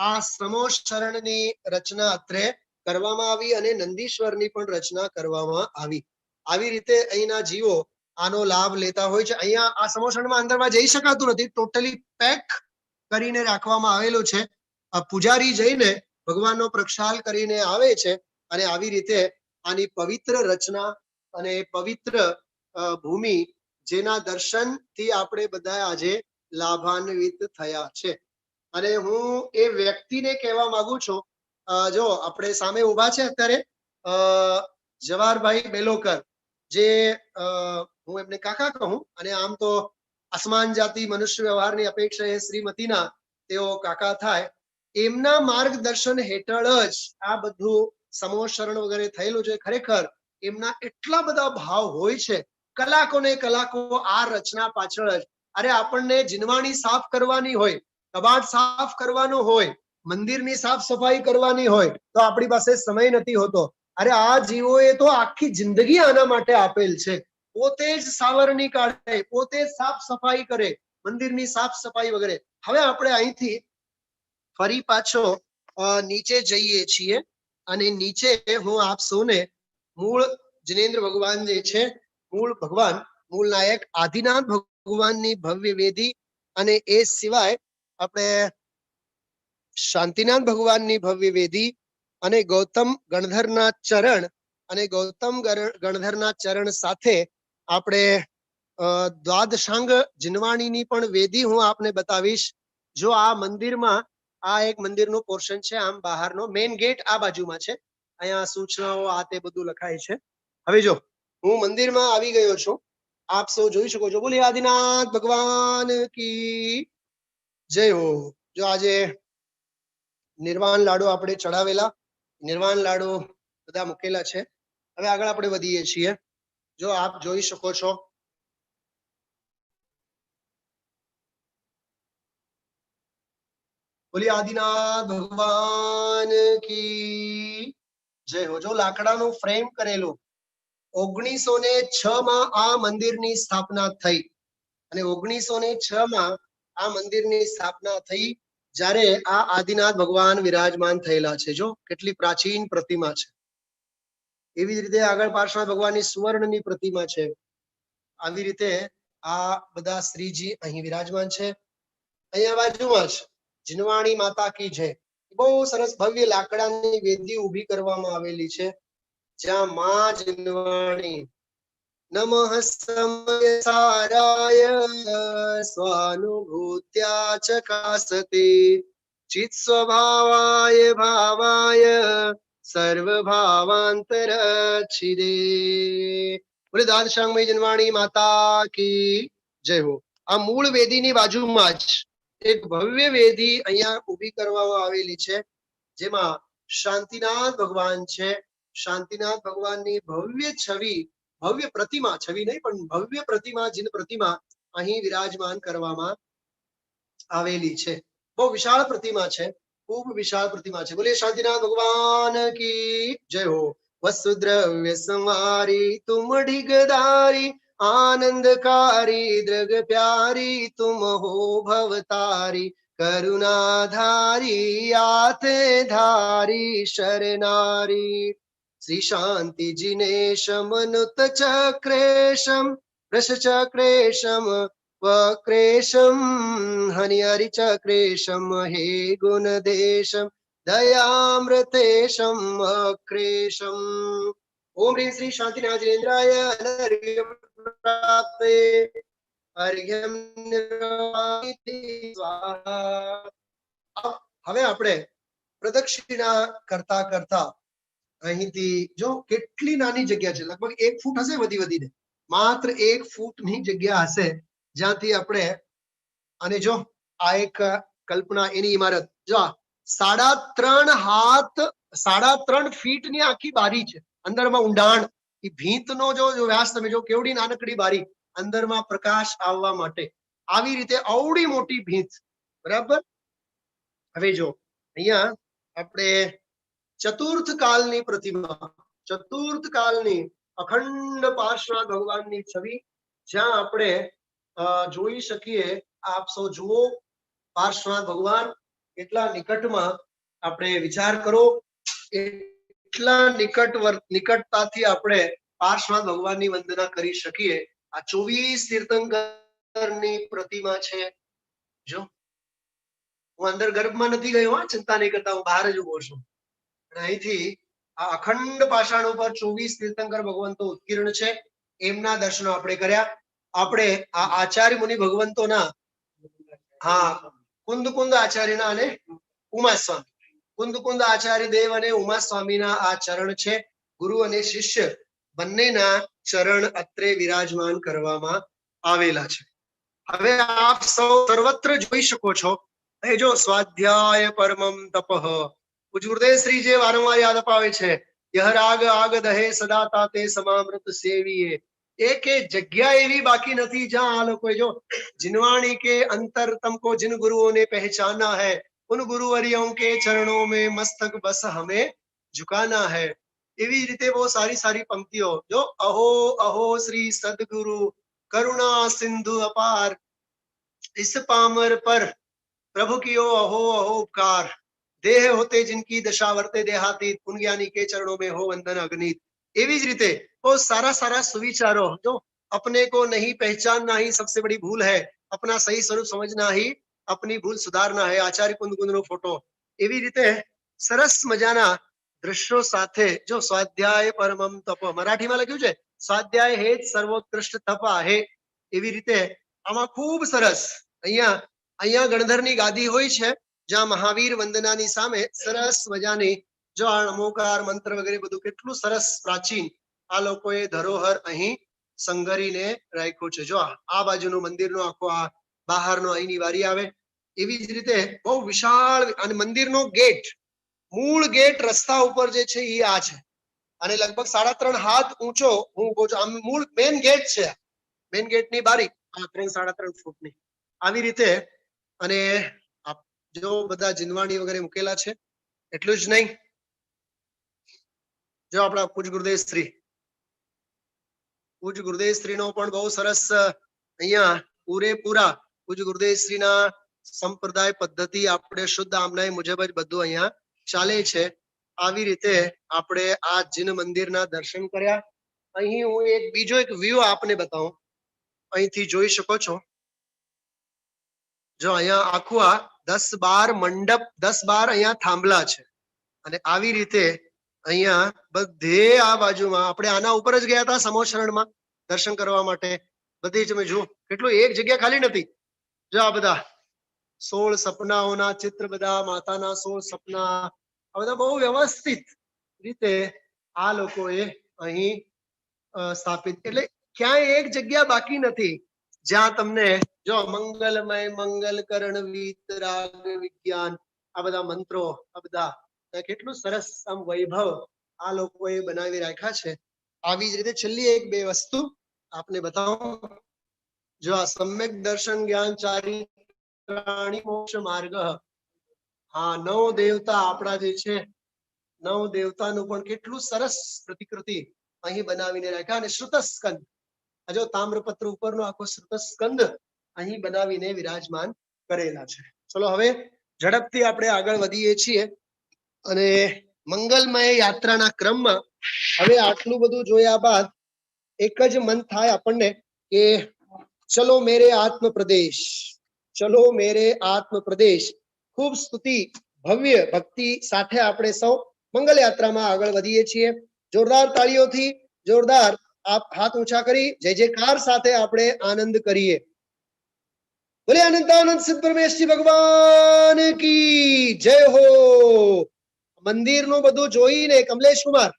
આ સમોશરણની રચના અત્રે કરવામાં આવી અને નંદીશ્વરની પણ રચના કરવામાં આવી. આવી રીતે અહીંના જીવો આનો લાભ લેતા હોય છે. અહીંયા આ સમોશરણમાં અંદરમાં જઈ શકાતું નથી, ટોટલી પેક કરીને રાખવામાં આવેલું છે. પૂજારી જઈને ભગવાનનો પ્રક્ષાલ કરીને આવે છે, અને આવી રીતે આની પવિત્ર રચના અને પવિત્ર ભૂમિ, જેના દર્શનથી આપણે બધા આજે લાભાન્વિત થયા છે. અને હું એ વ્યક્તિને કહેવા માંગુ છું, જો આપણે સામે ઉભા છે અત્યારે જવાહરભાઈ બેલોકર, જે હું એમને કાકા કહું, અને આમ તો આસમાન જાતિ મનુષ્ય વ્યવહારની અપેક્ષાએ શ્રીમતીના તેઓ કાકા થાય. એમના માર્ગદર્શન હેઠળ જ આ બધું સમોશરણ વગેરે થયેલું છે. ખરેખર એમના એટલા બધા ભાવ હોય છે, કલાકો ને કલાકો આ રચના પાછળ જ. અરે આપણને જીનવાણી સાફ કરવાની હોય, કબાટ સાફ કરવાનો હોય, મંદિરની સાફ સફાઈ કરવાની હોય, તો આપણી પાસે સમય નથી હોતો. અરે આ જીવોએ તો આખી જિંદગી આના માટે આપેલ છે. પોતે જ સાવરણી કાઢે, પોતે જ સાફ સફાઈ કરે, મંદિરની સાફ સફાઈ વગેરે. હવે આપણે અહીંથી ફરી પાછો નીચે જઈએ છીએ, અને નીચે હું આપ સૌને મૂળ જિનેન્દ્ર ભગવાન જે છે, મૂળ ભગવાન, મૂળ નાયક આદિનાથ ભગવાનની ભવ્ય વેદી, અને એ સિવાય આપણે શાંતિનાથ ભગવાનની ભવ્ય વેદી, અને ગૌતમ ગણધરના ચરણ, અને ગૌતમ ગણધરના ચરણ સાથે આપણે દ્વાદશાંગ જીનવાણીની પણ વેદી હું આપને બતાવીશ. જો આ મંદિરમાં આ એક મંદિરનું પોર્શન છે, આમ બહારનો મેઇન ગેટ આ બાજુમાં છે, અહીંયા સૂચનાઓ આ તે બધું લખાય છે. હવે જો હું મંદિરમાં આવી ગયો છું, આપ સૌ જોઈ શકો છો. બોલીએ આદિનાથ ભગવાન કી જય હો. જો આજે નિર્વાણ લાડુ આપણે ચડાવેલા, નિર્વાણ લાડુ બધા મૂકેલા છે. હવે આગળ આપણે વધીએ છીએ. જો આપ જોઈ શકો છો, બોલીએ આદિનાથ ભગવાન કી જય હો. જો લાકડાનું ફ્રેમ કરેલું 1906 માં આ મંદિરની સ્થાપના થઈ, અને 1906 માં આ મંદિરની સ્થાપના થઈ, જ્યારે આ આદિનાથ ભગવાન વિરાજમાન થયેલા છે. જો કેટલી પ્રાચીન પ્રતિમા છે. એવી જ રીતે આગળ પાર્શ્વનાથ ભગવાનની સુવર્ણની પ્રતિમા છે. આવી રીતે આ બધા શ્રીજી અહીં વિરાજમાન છે. અહીંયા બાજુમાં જ જીનવાણી માતા કી જય, બહુ સરસ ભવ્ય લાકડાની વેદી ઊભી કરવામાં આવેલી છે, જ્યાં માં જીનવાણી નમઃ સમય સારાય સ્વાનુભૂત્યા ચકાસતે ચિત સ્વભાવાય ભાવાય સર્વ ભાવાંતરચ્છિદે. બોલે દ્વાદશાંગમય જીનવાણી માતા કી જય હો. આ મૂળ વેદીની બાજુમાં જ એક ભવ્ય વેદી અહીંયા ઊભી કરવામાં આવેલી છે, જેમાં શાંતિનાથ ભગવાન છે. શાંતિનાથ ભગવાનની ભવ્ય છવી, ભવ્ય પ્રતિમા, છવી નહીં પણ ભવ્ય પ્રતિમા, જીન પ્રતિમા અહીં વિરાજમાન કરવામાં આવેલી છે. બહુ વિશાળ પ્રતિમા છે, ખૂબ વિશાળ પ્રતિમા છે. બોલીએ શાંતિનાથ ભગવાન કી જય હો. વસુદ્રવ્ય સંવારી તુમ ઢીગધારી आनंदकारी दृग प्यारी तुम हो भवतारी करुणाधारी आते धारी शरणारी श्री शांति जिनेशम नुत चक्रेशम वृष चक्रेशम वक्रेशम हनिहरि चक्रेशम हे गुण देशम दयामृतेशम अक्रेशम. ओम ह्रीं श्री शांतिनाथ जिनेन्द्राय अनर्घ्यं प्राप्ते अर्घ्यं निर्वाणिति स्वाहा. હવે આપણે પ્રદક્ષિણા કરતા કરતા અહીંથી જો કેટલી નાની જગ્યા છે, લગભગ 1 ફૂટ હશે વધીને, માત્ર 1 ફૂટની જગ્યા હશે, જ્યાંથી આપણે, અને જો આ એક કલ્પના એની ઇમારત, જો 3.5 હાથ 3.5 ફીટની આખી બારી છે અંદરમાં ઊંડાણ. એ ભીંતનો જો વ્યાસ તમે જો કેવડી નાનકડી બારી, અંદરમાં પ્રકાશ આવવા માટે. આવી રીતે અવડી મોટી ભીંત, બરાબર. હવે જો અહીંયા આપણે ચતુર્થ કાલની પ્રતિમા, ચતુર્થ કાલની અખંડ પાર્શ્વનાથ ભગવાનની છબી, જ્યાં આપણે જોઈ શકીએ. આપ સૌ જુઓ પાર્શ્વનાથ ભગવાન એટલા નિકટમાં, આપણે વિચાર કરો એટલા નિકટતાથી આપણે પાર્શ્વનાથ ભગવાનની વંદના કરી શકીએ. આ 24 તીર્થંકરની પ્રતિમા છે. જો હું અંદર ગર્ભમાં નથી ગયો, ચિંતા નહીં કરતા, હું બહાર જ ઉભો છું. અહીંથી આ અખંડ પાષાણ ઉપર 24 તીર્થંકર ભગવંતો ઉત્કીર્ણ છે. એમના દર્શનો આપણે કર્યા. આપણે આ આચાર્ય મુનિ ભગવંતોના, હા, કુંદ આચાર્યના અને ઉમા સ્વામી, કુંદ આચાર્ય દેવ અને ઉમા સ્વામીના આ ચરણ છે. ગુરુ અને શિષ્ય બંનેના ચરણ અત્રે વિરાજમાન કરવામાં આવેલા છે. હવે આપ સૌ સર્વત્ર જોઈ શકો છો. એ જો સ્વાધ્યાય પરમમ તપઃ, પૂજ્ય ગુરુદેવ શ્રી જે વારંવાર યાદ અપાવે છે, યહ રાગ આગ દહે સદા તાતે સમામૃત સેવીએ. એક જગ્યા એવી બાકી નથી જ્યાં આ લોકોએ જો जिनवाणी के अंतर तुमको जिन गुरुओं ने पहचाना है उन गुरुवरियों के चरणों में मस्तक बस हमें झुकाना है. એવી રીતે બહુ સારી સારી પંક્તિઓ. જો અહો અહો શ્રી સદગુરુ કરુણા સિંધુ અપાર, इस पामर पर प्रभु कियो अहो अहो उपकार, देह होते जिनकी दशा वर्ते देहातीत, उन ज्ञानी के चरणों में हो वंदन अग्नित. एवी ज रीते बहुत सारा सारा सुविचारो. जो अपने को नहीं पहचानना ही सबसे बड़ी भूल है, अपना सही स्वरूप समझना ही अपनी भूल सुधारना है. आचार्य कुंद नो फोटो. एवी रीते सरस मजाना દ્રશ્યો સાથે જો સ્વાધ્યાય પરમમ તપ, મરાઠીમાં લખ્યું છે સ્વાધ્યાય હે જ સર્વોત્કૃષ્ટ તપ आहे. એવી રીતે આમાં ખૂબ સરસ અહીંયા ગણધરની ગાદી હોય છે, જ્યાં મહાવીર વંદનાની સામે સરસ મજાની જો આ નમોકાર મંત્ર વગેરે બધું કેટલું સરસ પ્રાચીન આ લોકોએ ધરોહર અહીં સંઘરીને રાખ્યું છે. જો આ બાજુનું મંદિરનો આખો આ બહારનો અહીંની વારી આવે. એવી જ રીતે બહુ વિશાળ, અને મંદિરનો ગેટ, મૂળ ગેટ રસ્તા ઉપર જે છે એ આ છે, અને લગભગ 3.5 હાથ ઊંચો હું કહું છું. આમ મૂળ મેન ગેટ છે, મેન ગેટની બારી આ 3-3.5 ફૂટની આવી રીતે. અને જો બધા જીનવાણી વગેરે મૂકેલા છે. એટલું જ નહીં, જો આપણા પૂજ્ય ગુરુદેવ શ્રી નો પણ બહુ સરસ અહીંયા પૂરેપૂરા પૂજ્ય ગુરુદેવ શ્રી ના સંપ્રદાય પદ્ધતિ આપણે શુદ્ધ આમનાય મુજબ જ બધું અહીંયા ચાલે છે. આવી રીતે આપણે આ જીન મંદિરના દર્શન કર્યા. અહીં હું બીજો એક વ્યૂ આપને બતાવું. અહીંથી જોઈ શકો છો. જો અહીંયા આખું આ 10-12 મંડપ, 10-12 અહીંયા થાંભલા છે, અને આવી રીતે અહીંયા બધે આ બાજુમાં આપણે આના ઉપર જ ગયા હતા સમોશરણમાં દર્શન કરવા માટે. બધી તમે જુઓ કેટલું, એક જગ્યા ખાલી નથી. જો આ બધા 16 સપનાઓના ચિત્ર, બધા માતાના 16 સપના, આ બધા બહુ વ્યવસ્થિત રીતે આ લોકોએ અહીં સ્થાપિત. એટલે ક્યાંય એક જગ્યા બાકી નથી જ્યાં તમને જો મંગલમય મંગલકરણ વીતરાગ વિજ્ઞાન, આ બધા મંત્રો, આ બધા કેટલું સરસ આમ વૈભવ આ લોકોએ બનાવી રાખ્યા છે. આવી જ રીતે છેલ્લી 1-2 વસ્તુ આપને બતાવું. જો આ સમ્યક દર્શન જ્ઞાન ચારી પ્રાણી મોક્ષ માર્ગ, હા, 9 દેવતા આપણા જે છે, 9 દેવતાનું પણ કેટલું સરસ પ્રતિકૃતિ અહીં બનાવીને રાખ્યા. અને શ્રુતસ્કંદ, જો તામ્રપત્ર ઉપરનો આખો શ્રુતસ્કંદ અહીં બનાવીને વિરાજમાન કરેલા છે. ચલો હવે ઝડપથી આપણે આગળ વધીએ છીએ, અને મંગલમય યાત્રાના ક્રમમાં હવે આટલું બધું જોયા બાદ એક જ મન થાય આપણને કે ચલો મેરે આત્મ પ્રદેશ, ચલો મેરે આત્મ પ્રદેશ. ખૂબ સ્તુતિ ભવ્ય ભક્તિ સાથે આપણે સૌ મંગલ યાત્રામાં આગળ વધીએ છીએ. જોરદાર તાળીઓથી, જોરદાર આપ હાથ ઊંચા કરી જય જયકાર સાથે આપણે આનંદ કરીએ. બોલે અનંતાનંદ સિદ્ધ પરમેશજી ભગવાન કી જય હો. મંદિરનું બધું જોઈને કમલેશ કુમાર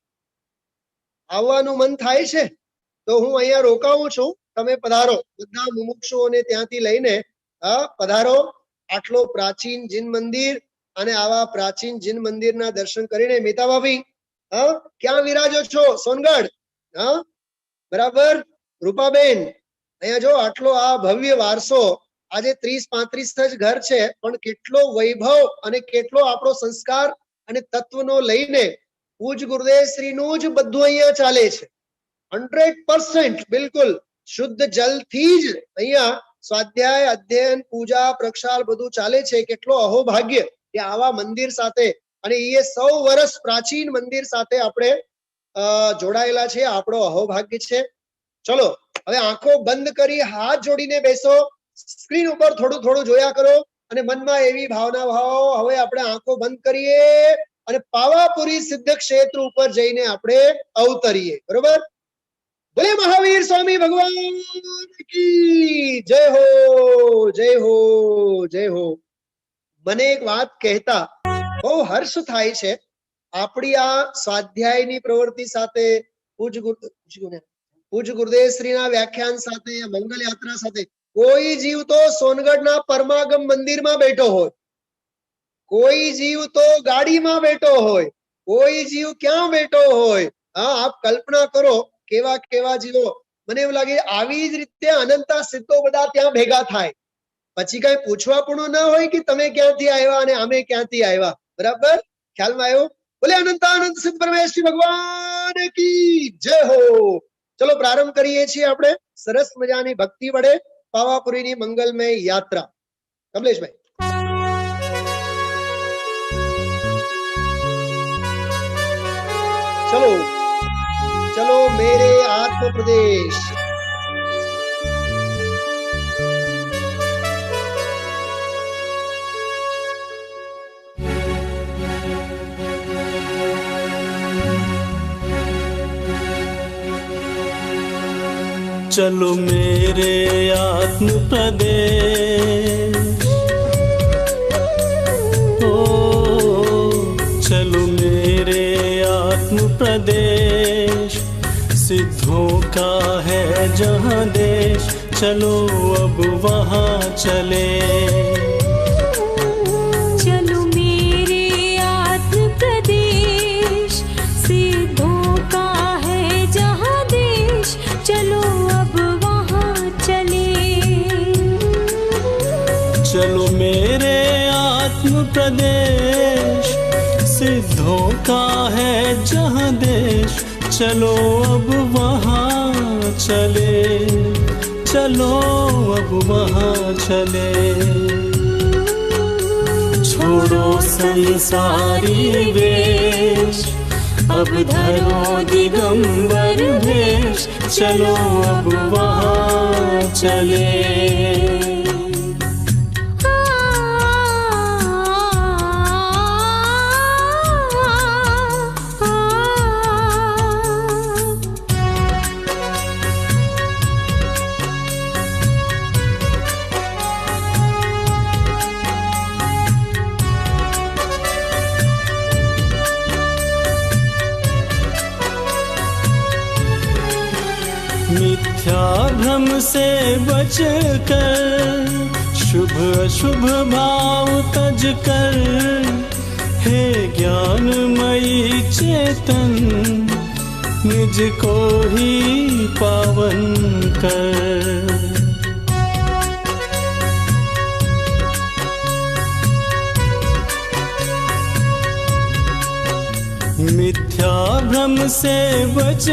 આવવાનું મન થાય છે, તો હું અહીંયા રોકાવું છું. તમે પધારો, બધા મુમુક્ષુઓને ત્યાંથી લઈને પધારો. આટલો પ્રાચીન જીન મંદિર અને આવા પ્રાચીન જીન મંદિરના દર્શન કરીને મીતા ભાભી ક્યાં વિરાજો છો? સોનગઢ. બરાબર. રૂપાબેન અહીંયા જો આટલો આ ભવ્ય વારસો, આજે 30-35 જ ઘર છે, પણ કેટલો વૈભવ અને કેટલો આપણો સંસ્કાર અને તત્વનો લઈને પૂજ ગુરુદેવ શ્રીનું જ બધું અહીંયા ચાલે છે. 100% બિલકુલ શુદ્ધ જલથી જ અહીંયા સ્વાધ્યાય, અધ્યયન, પૂજા, પ્રક્ષાલ બધું ચાલે છે. કેટલો અહોભાગ્ય કે આવા મંદિર સાથે, અને એ 100 વર્ષ પ્રાચીન મંદિર સાથે આપણે જોડાયેલા છે. આપણો અહોભાગ્ય છે. ચલો હવે આંખો બંધ કરી હાથ જોડીને બેસો. સ્ક્રીન ઉપર થોડું થોડું જોયા કરો અને મનમાં એવી ભાવના ભાવો. હવે આપણે આંખો બંધ કરીએ અને પાવાપુરી સિદ્ધ ક્ષેત્ર ઉપર જઈને આપણે અવતરીએ. બરોબર. બોલે મહાવીર સ્વામી ભગવાન કી જય હો, જય હો, જય હો. મને એક વાત કહેતા બહુ હર્ષ થાય છે. આપણી આ સ્વાધ્યાયની પ્રવૃત્તિ સાથે, પૂજ ગુરુદેવ શ્રીના વ્યાખ્યાન સાથે, મંગલ યાત્રા સાથે કોઈ જીવ તો સોનગઢના પરમાગમ મંદિરમાં બેઠો હોય, કોઈ જીવ તો ગાડીમાં બેઠો હોય, કોઈ જીવ ક્યાં બેઠો હોય. આપ કલ્પના કરો કેવા કેવા જીવો. મને એવું લાગે આવી જ રીતે અનંતા સિદ્ધો બધા ત્યાં ભેગા થાય, પછી કઈ પૂછવા પણ ન હોય કે તમે ક્યાંથી આવ્યા અને અમે ક્યાંથી આવ્યા. બરાબર, ખ્યાલમાં આવ્યો? બોલે અનંતા અનંત સિદ્ધ પરમેશ્વર ભગવાન કી જય હો. ચલો પ્રારંભ કરીએ છીએ આપણે સરસ મજાની ભક્તિ વડે પાવાપુરીની મંગલમય યાત્રા. કમલેશભાઈ. चलो चलो मेरे आत्म प्रदेश. चलो मेरे आत्म प्रदेश, ओ चलो मेरे आत्म प्रदेश, सिद्धों का है जहाँ देश, चलो अब वहाँ चले. चलो मेरे आत्म प्रदेश, सिद्धों का है जहाँ देश, चलो अब वहाँ चले. चलो मेरे आत्म प्रदेश, सिद्धों का है जहाँ देश, चलो अब वहाँ चले. चलो अब वहाँ चले. छोड़ो संसारी वेश, अब धरो दिगंबर वेश, चलो अब वहाँ चले. मिथ्या भ्रम से बच कर, शुभ अशुभ भाव तज कर, हे ज्ञानमयी चेतन, निज को ही पावन कर. मिथ्या भ्रम से बच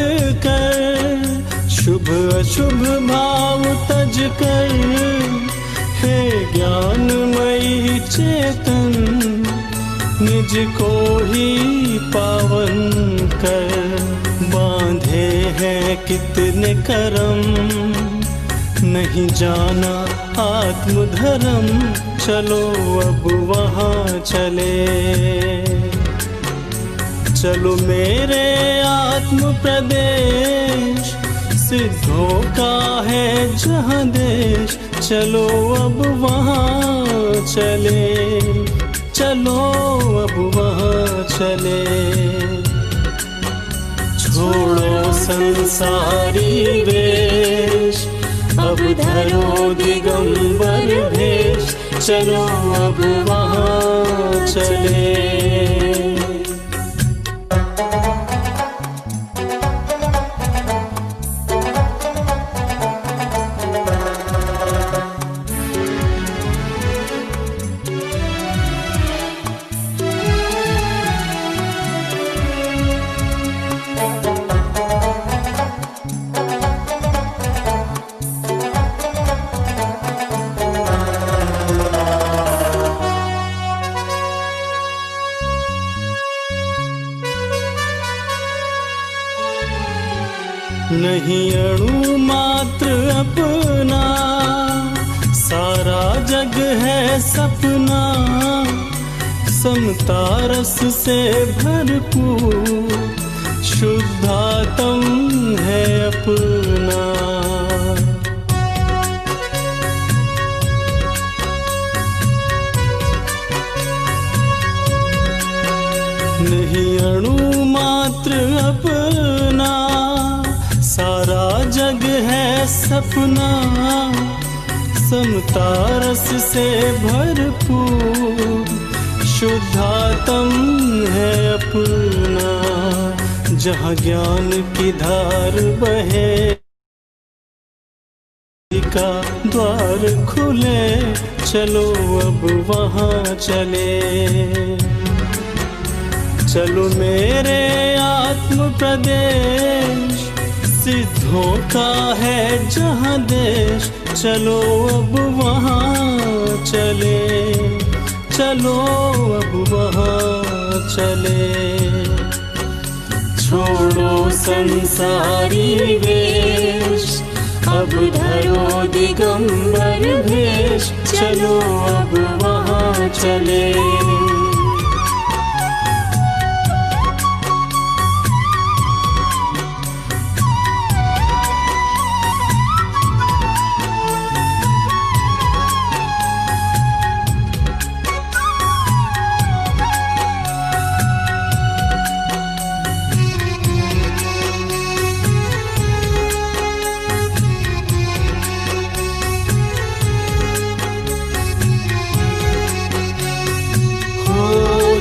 कर, शुभ अशुभ भाव तज कर, हे ज्ञानमयी चेतन, निज को ही पावन कर. बांधे हैं कितने करम, नहीं जाना आत्मधर्म, चलो अब वहाँ चले. चलो मेरे आत्म प्रदेश, सिद्धों का है जहाँ देश, चलो अब वहाँ चले. चलो अब वहाँ चले. छोड़ो संसारी वेश, अब धरो दिगंबर भेष, चलो अब वहाँ चले। नहीं अणु मात्र अपना, सारा जग है सपना, समता रस से भरपूर शुद्धात्म है अपना। नहीं अणु मात्र अपना, सारा जग है सपना, समता रस से भरपूर शुद्धात्म है अपना। जहाँ ज्ञान की धार बहे का द्वार खुले, चलो अब वहाँ चले। चलो मेरे आत्म प्रदेश, सिद्धों का है जहाँ देश, चलो अब वहाँ चले। चलो अब वहाँ चले। छोड़ो संसारी वेश, अब धरो दिगंबर भेष, चलो अब वहाँ चले।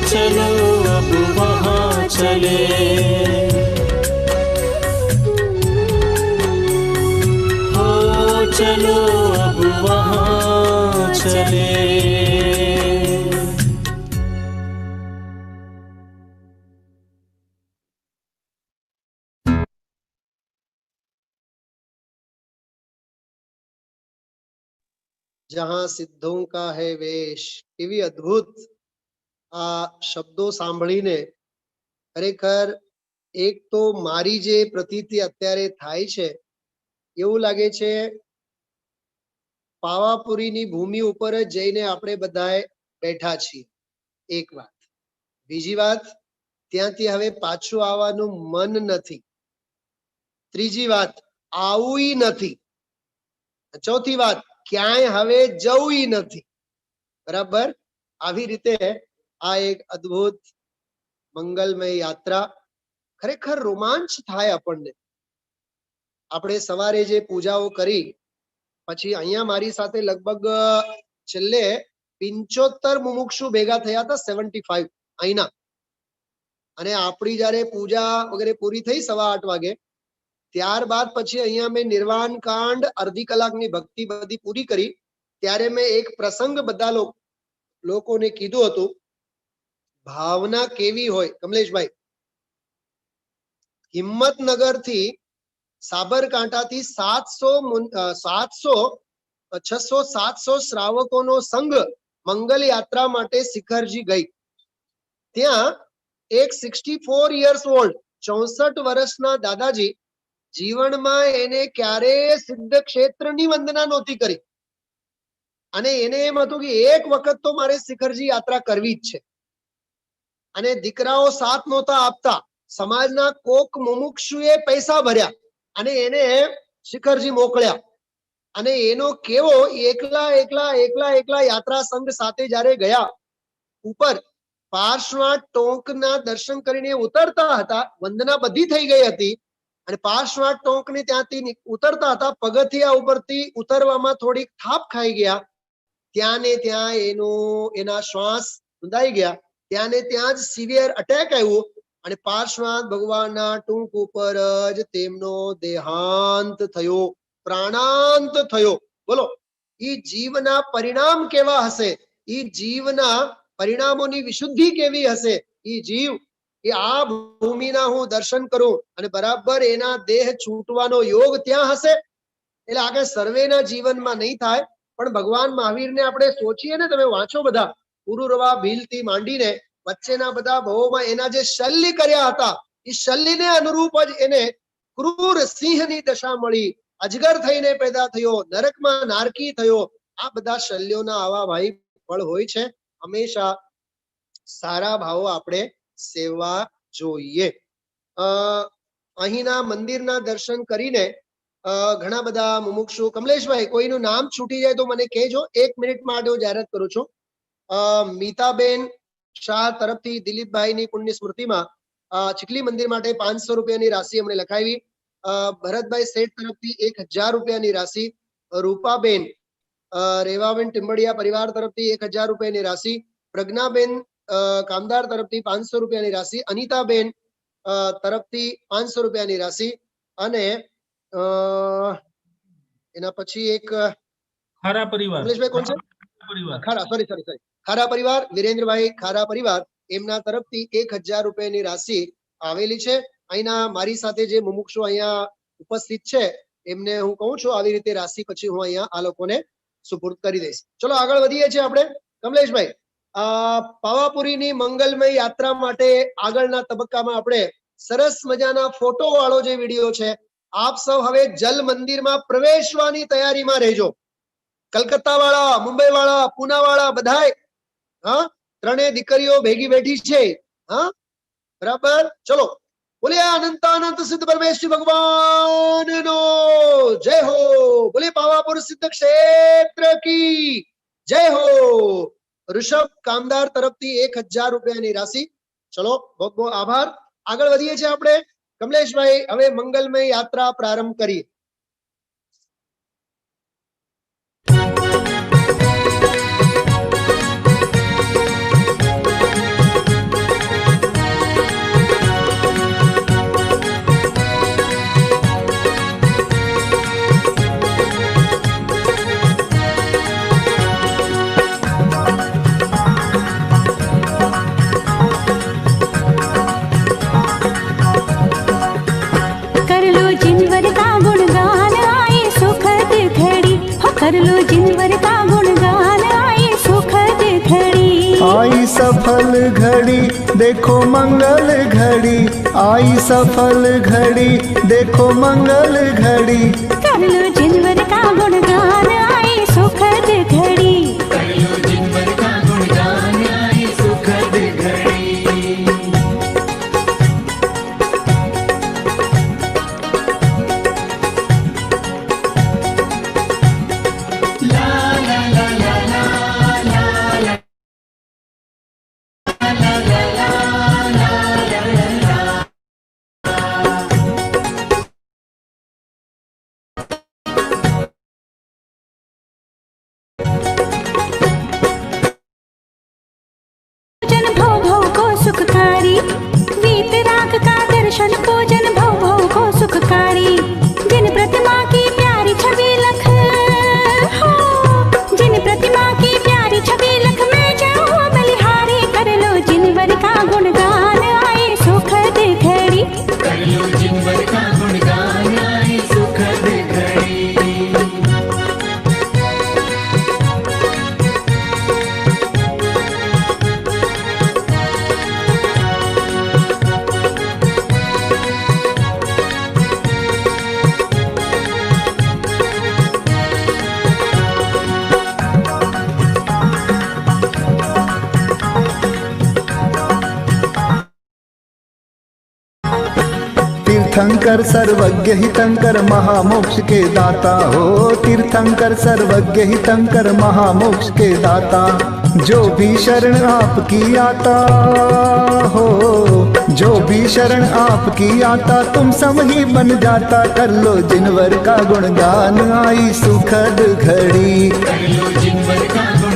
चलो अब वहाँ चले। हो चलो अब वहाँ चले। जहाँ सिद्धों का है वेश, केवी अद्भुत आ शब्दों સાંભળીને ખરેખર એક તો મારી જે પ્રતીતિ અત્યારે થાય છે એવું લાગે છે પાવાપુરીની ભૂમિ ઉપર જ જઈને આપણે બધાએ બેઠા છીએ. એક વાત. બીજી વાત, ત્યાંથી હવે પાછું આવવાનું મન નથી. ત્રીજી વાત, આવુંય નથી. ચોથી વાત, ક્યાંય હવે જવું નથી. બરાબર? આવી રીતે આ એક અદ્ભુત મંગલમય યાત્રા, ખરેખર રોમાંચ થાય આપણને. આપણે સવારે જે પૂજાઓ કરી પછી અહીંયા મારી સાથે લગભગ છેલ્લે 75 મુમુક્ષુ ભેગા થયા હતા, 75 અહીંના. અને આપણી જયારે પૂજા વગેરે પૂરી થઈ 8:15 વાગે, ત્યારબાદ પછી અહીંયા મેં નિર્વાણ કાંડ અડધી કલાકની ભક્તિ બધી પૂરી કરી. ત્યારે મેં એક પ્રસંગ બધા લોકોને કીધું હતું. ભાવના કેવી હોય કમલેશભાઈ? હિંમતનગર થી સાબરકાંઠાથી 600-700 શ્રાવકોનો સંઘ મંગલ યાત્રા માટે શિખરજી ગઈ. ત્યાં એક 64 યર્સ ઓલ્ડ 64 વર્ષના દાદાજી જીવનમાં એને ક્યારેય સિદ્ધ ક્ષેત્રની વંદના નહોતી કરી. અને એને એમ હતું કે એક વખત તો મારે શિખરજી યાત્રા કરવી જ છે. અને દીકરાઓ સાથ નહોતા આપતા. સમાજના કોક મુમુક્ષુએ પૈસા ભર્યા અને એને શિખરજી મોકલ્યા. અને એનો કેવો એકલા યાત્રા સંઘ સાથે જ્યારે ગયા, ઉપર પાર્શ્વનાથ ટોંકના દર્શન કરીને ઉતરતા હતા. વંદના બધી થઈ ગઈ હતી અને પાર્શ્વનાથ ટોંકને ત્યાંથી ઉતરતા હતા. પગથિયા ઉપરથી ઉતરવામાં થોડીક થાપ ખાઈ ગયા. ત્યાં ને ત્યાં એના શ્વાસ બંધાઈ ગયા, ત્યાં ને ત્યાં જ સિવિયર અટેક આવ્યો અને પાર્શ્વનાથ ભગવાનના ટૂંક ઉપર જ તેમનો દેહાંત થયો, પ્રાણાંત થયો. બોલો, ઈ જીવના પરિણામ કેવા હશે? ઈ જીવના પરિણામોની વિશુદ્ધિ કેવી હશે? ઈ જીવ એ આ ભૂમિના હું દર્શન કરું અને બરાબર એના દેહ છૂટવાનો યોગ ત્યાં હશે. એટલે આગળ સર્વેના જીવનમાં નહીં થાય, પણ ભગવાન મહાવીરને આપણે સોચીએ ને, તમે વાંચો બધા પુરુરવા ભીલથી માંડીને વચ્ચેના બધા ભાવોમાં એના જે શલ્ય કર્યા હતા, એ શલ્યને અનુરૂપ જ એને ક્રૂર સિંહની દશા મળી, અજગર થઈને પેદા થયો, નરકમાં નારકી થયો. આ બધા શલ્યોના આવા ભાઈ ફળ હોય છે. હંમેશા સારા ભાવો આપણે સેવા જોઈએ. અહીંના મંદિરના દર્શન કરીને ઘણા બધા મુમુક્ષુ, કમલેશભાઈ કોઈનું નામ છૂટી જાય તો મને કહેજો, 1 મિનિટ માટે હું જાહેરાત કરું છું. મીતાબેન શાહ તરફથી દિલીપભાઈની પુણ્ય સ્મૃતિમાં ચીખલી મંદિર માટે 500 રૂપિયાની રાશિ અમને લખાવી. ભરતભાઈ શેઠ તરફથી 1000 રૂપિયાની રાશિ. રૂપાબેન રેવાબેન ટિમ્બડિયા પરિવાર તરફથી 1000 રૂપિયાની રાશિ. પ્રજ્ઞાબેન કામદાર તરફથી 500 રૂપિયાની રાશિ. અનિતાબેન તરફથી 500 રૂપિયાની રાશિ. અને એના પછી એક ખારા પરિવાર, કમલેશભાઈ કોણ છે? ખારા, સોરી, ખારા પરિવાર, વિરેન્દ્રભાઈ ખારા પરિવાર, એમના તરફથી 1000 રૂપિયાની રાશિ આવેલી છે. અહીંના મારી સાથે જે મુમુક્ષુ અહીંયા ઉપસ્થિત છે એમને હું કહું છું આવી રીતે રાશિ પછી હું અહીંયા આ લોકોને સુપુર્દ કરી દઈશ. ચલો આગળ વધીએ છીએ આપણે. કમલેશભાઈ, પાવાપુરીની મંગલમય યાત્રા માટે આગળના તબક્કામાં આપણે સરસ મજાના ફોટો વાળો જે વિડીયો છે, આપ સૌ હવે જલ મંદિરમાં પ્રવેશવાની તૈયારીમાં રહેજો. કલકત્તા વાળા, મુંબઈ વાળા, પુના વાળા બધાય, હા, ત્રણે દીકરીઓ ભેગી બેઠી છે. હા, બરાબર. ચલો, બોલે અનંતાનંત સિદ્ધ પરમેશ્વર ભગવાનનો જય હો. બોલે પાવાપુર સિદ્ધ ક્ષેત્ર की जय हो. ऋषभ कामदार तरफથી 1000 રૂપિયાની રાશિ. ચલો, બહુ બહુ આભાર. આગળ વધીએ છીએ આપણે. કમલેશભાઈ, હવે મંગલમય યાત્રા પ્રારંભ કરીએ. कर लो जिनवर का गुणगान, आई सुखद घड़ी, आई सफल घड़ी देखो मंगल घड़ी, आई सफल घड़ी देखो मंगल घड़ी। कर लो जिनवर का गुणगान, आई सुखद घड़ी, कर लो जिनवर का गुणगान, आई सुखद घड़ी। सुखकारी वीतराग का दर्शन पूजन भव भव को सुखकारी, जिन प्रतिमा की प्यारी छवि लख हो, जिन प्रतिमा की प्यारी छवि लख में जाऊं बलिहारी। कर लो जिनवर का गुणगान, आए सुखद घड़ी, कर लो जिनवर का गुणगान, आई सुखद घड़ी। तीर्थंकर सर्वज्ञ हितंकर महामोक्ष के दाता हो, तीर्थंकर सर्वज्ञ हितंकर महामोक्ष के दाता। जो भी शरण आपकी आता हो, जो भी शरण आपकी आता, तुम सम ही बन जाता। कर लो जिनवर का गुणगान, आई सुखद घड़ी, कर लो जिनवर का गुणगान,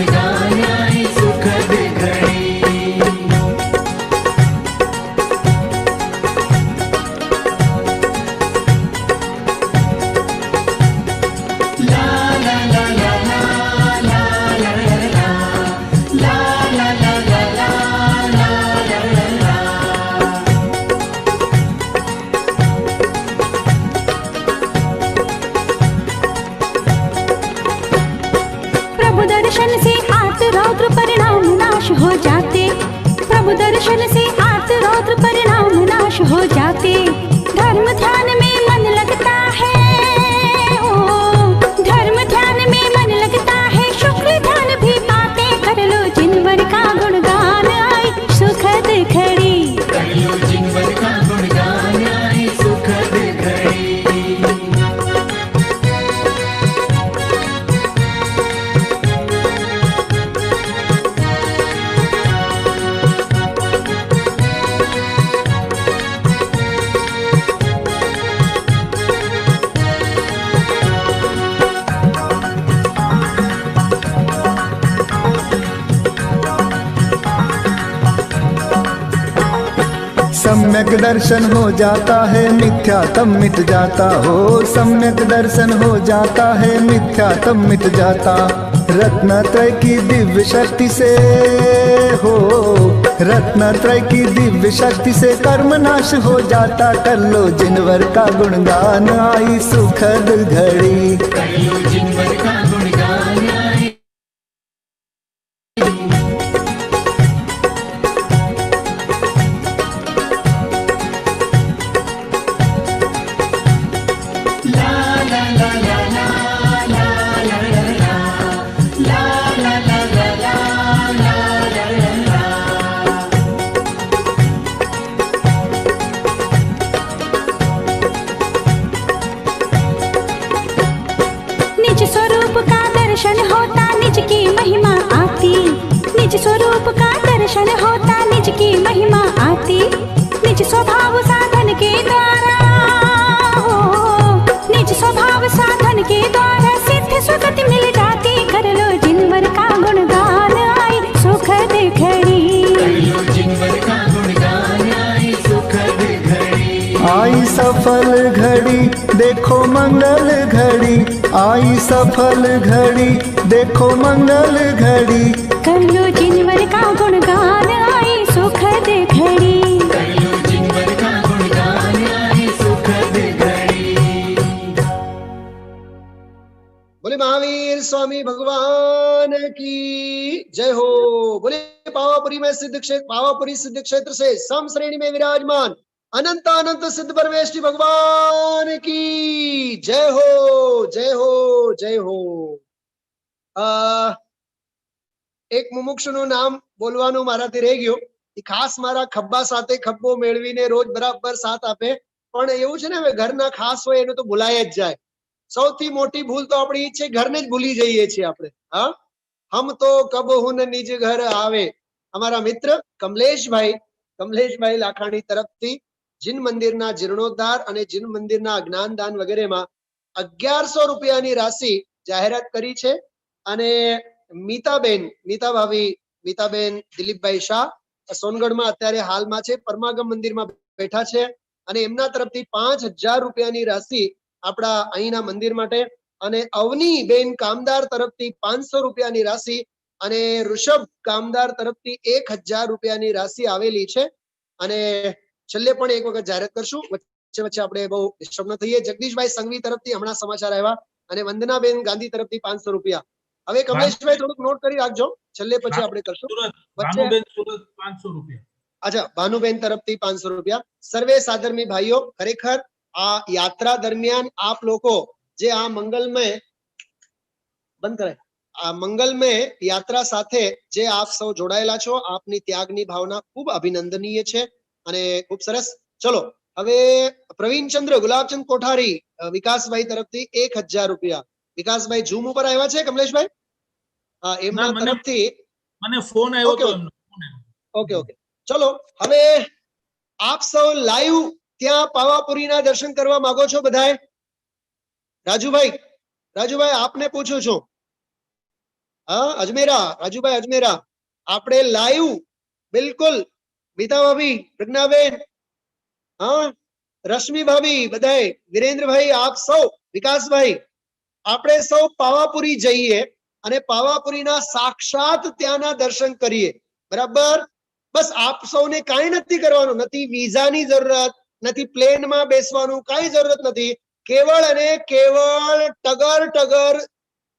सम्यक दर्शन हो जाता है मिथ्या तब मिट जाता हो, सम्यक दर्शन हो जाता है मिथ्या तब मिट जाता। रत्नत्रय की दिव्य शक्ति से हो, रत्नत्रय की दिव्य शक्ति से कर्म नाश हो जाता। कर लो जिनवर का गुणगान आई सुखद घड़ी, कर लो जिनवर का गुणगान आए। ला ला ला ला ला ला ला ला ला ला ला ला ला ला ला। निज स्वरूप का दर्शन होता निज की महिमा आती, निज स्वरूप का दर्शन होता निज की महिमा आती। निज स्वभाव साधन के द्वारा हो, निज स्वभाव साधन के द्वारा सिद्ध सुगति मिल जाती। कर लो जिनवर का गुणगान आई सुखद घड़ी, कर लो जिनवर का गुणगान आए सुखद घड़ी। आई सफल घड़ी देखो मंगल घड़ी, आई सफल घड़ी देखो मंगल घड़ी। कर लो जिनवर का गुणगान आई सुखद घड़ी, कर लो जिनवर का गुणगान आए सुखद घड़ी। बोले महावीर स्वामी भगवान की जय हो। बोले पावापुरी में सिद्ध क्षेत्र, पावापुरी सिद्ध क्षेत्र से सम श्रेणी में विराजमान अनंत अनंत सिद्ध परमेश्वरी भगवान की जय हो, जय हो, जय हो। एक મુમુક્ષુનું નામ બોલવાનું મારાથી રહી ગયું, એ ખાસ મારા ખબ્બા સાથે ખબ્બો મેળવીને રોજ બરાબર સાથ આપે, પણ એવું છે ને હવે ઘરના ખાસ હોય એનું તો ભૂલાય જ જાય। સૌથી મોટી ભૂલ તો આપણી ઈ છે, ઘરને જ ભૂલી જઈએ છીએ આપણે। હા, હમ તો કબ હુન નિજ ઘર આવે। અમારા મિત્ર કમલેશભાઈ લાખાણી તરફથી જીન મંદિરના જીર્ણોદ્ધાર અને જીન મંદિરના જ્ઞાનદાન વગેરેમાં 1100 રૂપિયાની રાશિ જાહેરાત કરી છે। અને મીતાબેન દિલીપભાઈ શાહ સોનગઢમાં અત્યારે હાલમાં છે, પરમાગમ મંદિરમાં બેઠા છે અને એમના તરફથી 5000 રૂપિયાની રાશિ આપણા અહીંના મંદિર માટે। અને અવનીબેન કામદાર તરફથી 500 રૂપિયાની રાશિ અને ઋષભ કામદાર તરફથી 1000 રૂપિયાની રાશિ આવેલી છે। અને છેલ્લે પણ એક વખત જાહેરાત કરશું, વચ્ચે વચ્ચે આપણે બહુ ડિસ્ટર્બ ન થઈએ। જગદીશભાઈ સંઘવી તરફથી હમણાં સમાચાર આવ્યા અને વંદનાબેન ગાંધી તરફથી 500 રૂપિયા। હવે કમલેશભાઈ થોડુંક નોટ કરી રાખજો, છેલ્લે પછી આપણે કરશું। વચ્ચે ભાનુબેન સુરત 500 રૂપિયા। अच्छा, भानुबेन तरफથી 500 રૂપિયા। સર્વે સાધર્મી ભાઈઓ, ખરેખર આ યાત્રા દરમિયાન આપ લોકો જે આ મંગલમય બંધ કરે, આ મંગલમય યાત્રા સાથે જે આપ સૌ જોડાયેલા છો, આપની ત્યાગની ભાવના ખૂબ અભિનંદનીય છે અને ખૂબ સરસ। ચલો હવે પ્રવીણચંદ્ર ગુલાબચંદ કોઠારી વિકાસભાઈ તરફથી 1000 રૂપિયા। વિકાસભાઈ ઝૂમ ઉપર આવ્યા છે કમલેશભાઈ? હા, એમના તરફથી મને ફોન આવ્યો તો એમનો। ઓકે ઓકે, ચલો હવે આપ સૌ લાઈવ ત્યાં પાવાપુરીના દર્શન કરવા માંગો છો બધાએ? રાજુભાઈ આપને પૂછું છું। હા, અજમેરા, રાજુભાઈ અજમેરા, આપણે લાઈવ બિલકુલ, મીતા ભાભી, પ્રજ્ઞાબેન, હા, રશ્મિ ભાભી, બધાએ, વિરેન્દ્રભાઈ, આપ સૌ, વિકાસભાઈ, આપણે સૌ પાવાપુરી જઈએ અને પાવાપુરીના સાક્ષાત ત્યાંના દર્શન કરીએ, બરાબર? બસ આપ સૌને કાંઈ નથી કરવાનું, નથી વિઝાની જરૂરત, નથી પ્લેનમાં બેસવાનું, કાંઈ જરૂરત નથી। કેવળ અને કેવળ ટગર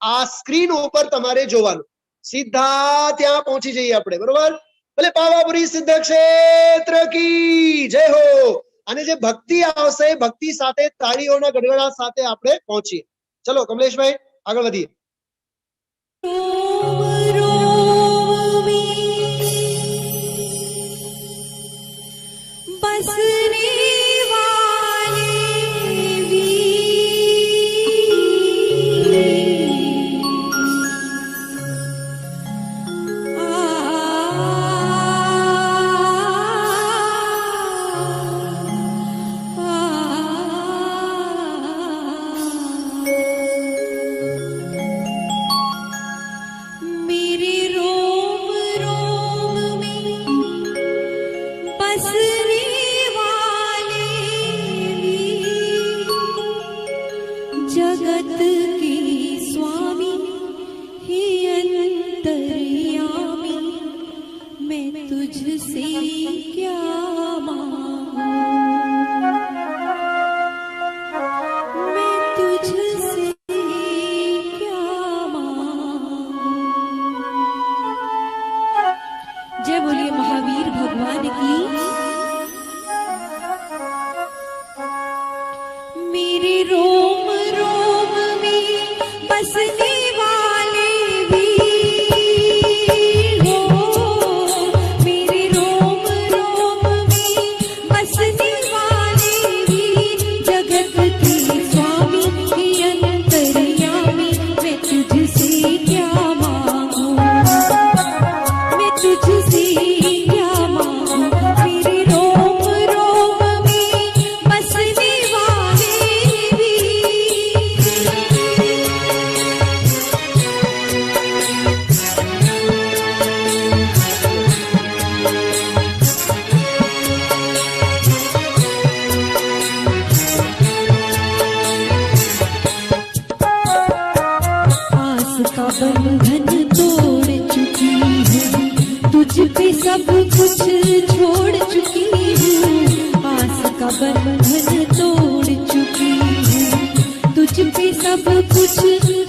આ સ્ક્રીન ઉપર તમારે જોવાનું, સીધા ત્યાં પહોંચી જઈએ આપણે, બરોબર? ભલે પાવાપુરી સિદ્ધ ક્ષેત્ર की જય हो। અને જે ભક્તિ આવશે, ભક્તિ સાથે તાળીઓના ગડગડાટ સાથે આપણે પહોંચીએ। ચલો કમલેશભાઈ આગળ વધીએ। बसने वाले मेरे रोम रोम में बसने वाले मेरे रोम रोम में बसने वाले वीर हो, मेरे रोम रोम में बसने वाले वीर, जगत के स्वामी हे अंतर्यामी, मैं तुझसे क्या मांगू, मैं तुझसे क्या मांगू, मेरे रोम रोम में बसने वाले वीर। आस का बंधन तोड़ चुकी हूँ, तुझ पे सब कुछ छोड़ चुकी हूँ। आस का बंधन तोड़ चुकी हूँ, तुझ पे सब कुछ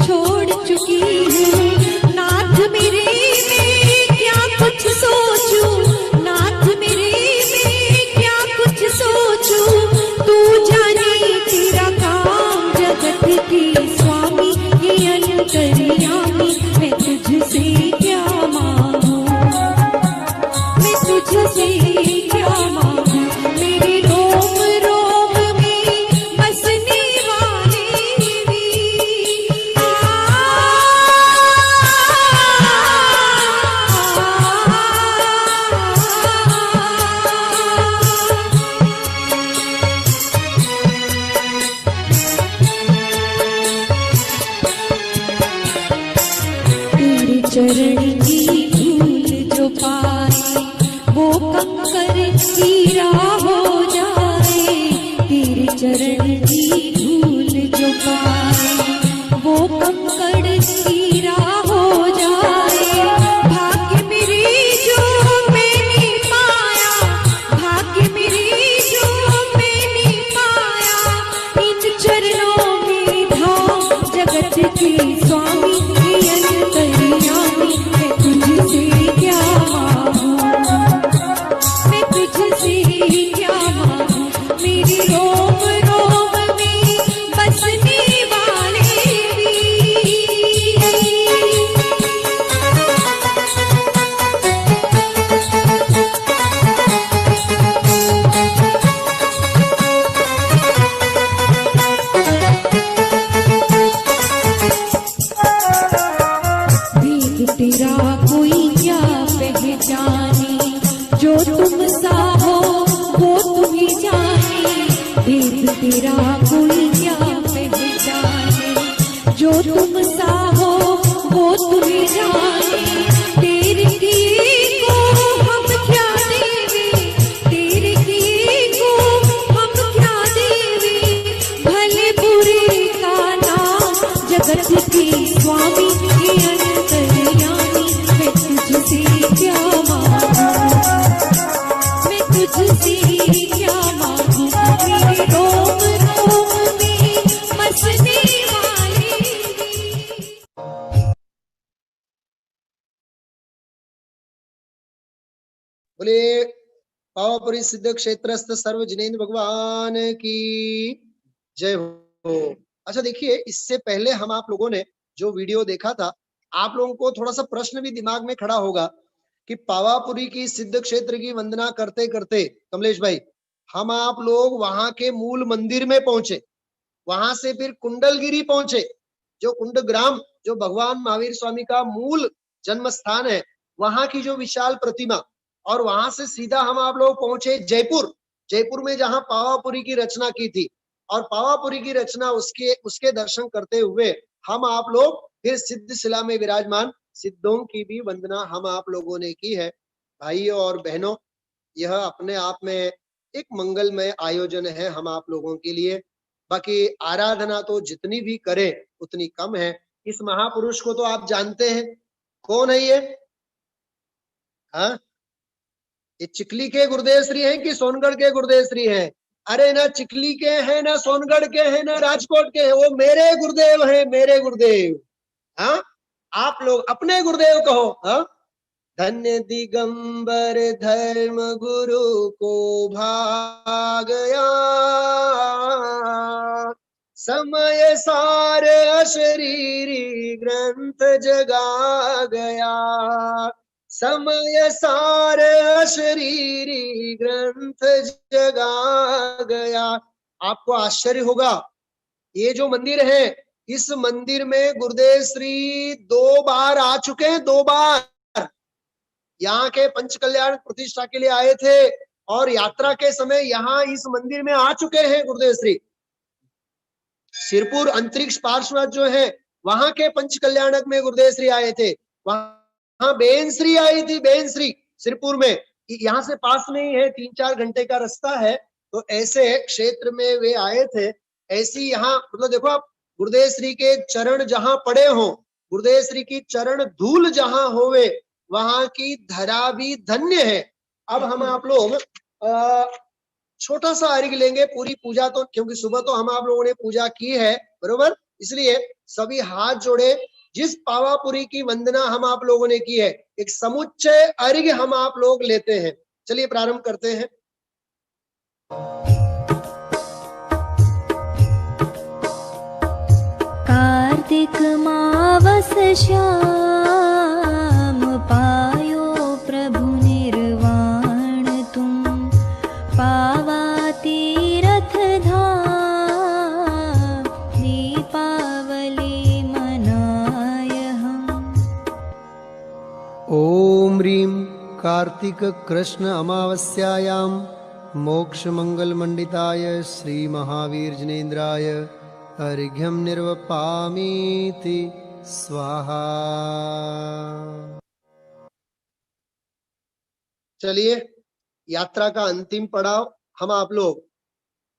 छोड़ चुकी हूँ। नाथ मेरे में क्या कुछ सोचूं, नाथ मेरे में क्या कुछ सोचूं, तू जाने तेरा काम जगत के स्वामी हे अंतर्यामी, मैं तुझसे क्या मांगू, मैं तुझसे क्या मांगू, मेरे रोम रोम में बसने वाले वीर। तेरे चरण की धूल जो पाए, वो कंकर हीरा हो जाए, तेरे चरण की धूल जो पाए, वो कंकर हीरा हो जाए। भाग्य मेरे जो मैंने पाया, भाग्य मेरे जो मैंने पाया, इन चरणों में धाम जगत के स्वामी हे अंतर्यामी, मैं तुझसे क्या मांगू, मैं तुझसे क्या मांगू, मेरे रोम रोम में बसने वाले वीर। भेद तेरा कोई क्या पहचाने, जो तुम सा हो वो तुम्ही जाने, भेद तेरा कोई क्या पहचाने, जो तुम सा हो वो तुम्ही जाने। तेरे किए को हम क्या देवे, तेरे किए को हम क्या देवे, भले बुरे का नाम जगत के स्वामी हे अंतर्यामी, मैं तुझसे क्या मांगू, मैं तुझसे क्या मांगू, मेरे रोम रोम में बसने वाले वीर। बोले पावापुरी सिद्ध क्षेत्रस्थ सर्व जिनेन्द्र भगवान की जय हो। अच्छा देखिए, इससे पहले हम आप लोगों ने जो वीडियो देखा था, आप लोगों को थोड़ा सा प्रश्न भी दिमाग में खड़ा होगा कि पावापुरी की सिद्ध क्षेत्र की वंदना करते करते कमलेश भाई हम आप लोग वहां के मूल मंदिर में पहुंचे, वहां से फिर कुंडलगिरी पहुंचे, जो कुंडग्राम जो भगवान महावीर स्वामी का मूल जन्म स्थान है, वहां की जो विशाल प्रतिमा, और वहां से सीधा हम आप लोग पहुंचे जयपुर। जयपुर में जहां पावापुरी की रचना की थी, और पावापुरी की रचना उसके दर्शन करते हुए हम आप लोग फिर सिद्ध शिला में विराजमान सिद्धों की भी वंदना हम आप लोगों ने की है। भाइयों और बहनों, यह अपने आप में एक मंगलमय आयोजन है हम आप लोगों के लिए। बाकी आराधना तो जितनी भी करें उतनी कम है। इस महापुरुष को तो आप जानते हैं, कौन है ये? हाँ, ये चिखली के गुरुदेव श्री हैं कि सोनगढ़ के गुरुदेव श्री हैं? अरे ना चिखली के हैं, ना सोनगढ़ के हैं, ना राजकोट के हैं, वो मेरे गुरुदेव हैं, मेरे गुरुदेव। हाँ, आप लोग अपने गुरुदेव कहो। हाँ, धन्य दिगंबर धर्म गुरु को भागया, समय सार अशरीरी ग्रंथ जगा गया, समय सार अशरीरी ग्रंथ जगा गया। आपको आश्चर्य होगा, ये जो मंदिर है, इस मंदिर में गुरुदेव श्री 2 बार आ चुके हैं, 2 बार। यहाँ के पंच कल्याण प्रतिष्ठा के लिए आए थे और यात्रा के समय यहाँ इस मंदिर में आ चुके हैं गुरुदेव श्री। सिरपुर अंतरिक्ष पार्षद जो है, वहां के पंच कल्याणक में गुरुदेव श्री आए थे। वहां बेन श्री आई थी, बेन श्री सिरपुर में। यहाँ से पास नहीं है, 3-4 घंटे का रास्ता है। तो ऐसे क्षेत्र में वे आए थे। ऐसी यहाँ मतलब देखो आप, गुरुदेव श्री के चरण जहां पड़े हो, गुरुदेव श्री की चरण धूल जहां होवे, वहां की धरा भी धन्य है। अब हम आप लोग छोटा सा अर्घ्य लेंगे। पूरी पूजा तो, क्योंकि सुबह तो हम आप लोगों ने पूजा की है, बरोबर, इसलिए सभी हाथ जोड़े। जिस पावापुरी की वंदना हम आप लोगों ने की है, एक समुच्चय अर्घ्य हम आप लोग लेते हैं। चलिए प्रारंभ करते हैं। कार्तिक मावस श्याम पायो प्रभु निर्वाण तुम, पावा तीरथ धाम दीपावली मनाय हम। ओम ह्रीं कार्तिक कृष्ण अमावस्यायां मोक्ष मंगल मंडिताय श्री महावीर जिनेन्द्राय अर्घ्यं निर्वपामीति स्वाहा। चलिए, यात्रा का अंतिम पड़ाव हम आप लोग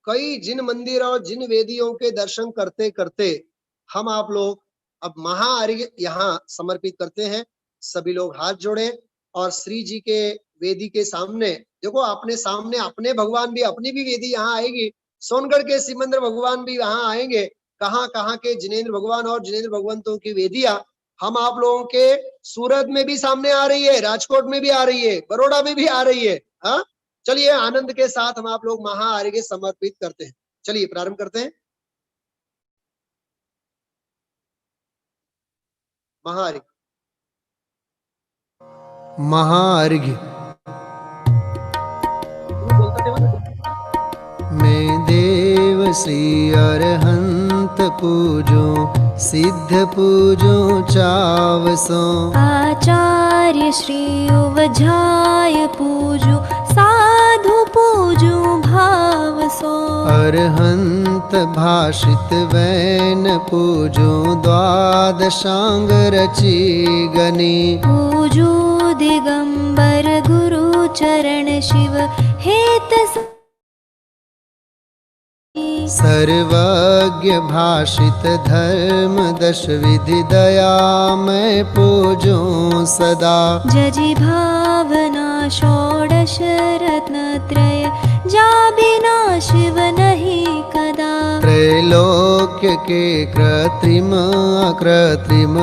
कई जिन मंदिर और जिन वेदियों के दर्शन करते करते हम आप लोग अब महाअर्घ्य यहाँ समर्पित करते हैं। सभी लोग हाथ जोड़े और श्री जी के वेदी के सामने देखो, अपने सामने अपने भगवान भी, अपनी भी वेदी यहाँ आएगी। सोनगढ़ के सिमंदर भगवान भी यहाँ आएंगे। कहाँ कहाँ के जिनेंद्र भगवान और जिनेंद्र भगवंतों की वेदियां हम आप लोगों के सूरत में भी सामने आ रही है, राजकोट में भी आ रही है, बड़ौदा में भी आ रही है। हाँ, चलिए आनंद के साथ हम आप लोग महाअर्घ्य समर्पित करते हैं। चलिए प्रारंभ करते हैं। महाअर्घ्य। महाअर्घ्य। मैं देव श्री अरहंत पूजो, सिद्ध पूजो चावसो, आचार्य श्री उवझाय पूजो, साधु पूजो भावसो, अरहंत भाषित वैन पूजो, द्वादशांग रचि गणी, पूजो दिगंबर गुरु चरण शिव हेत सर्वज्ञ भाषित धर्म दश विधि दया मैं पूजो सदा, जजि भावना षोडश रत्नत्रय, जा बिना शिव नहीं कदा, त्रैलोक्य के कृत्रिम अकृत्रिम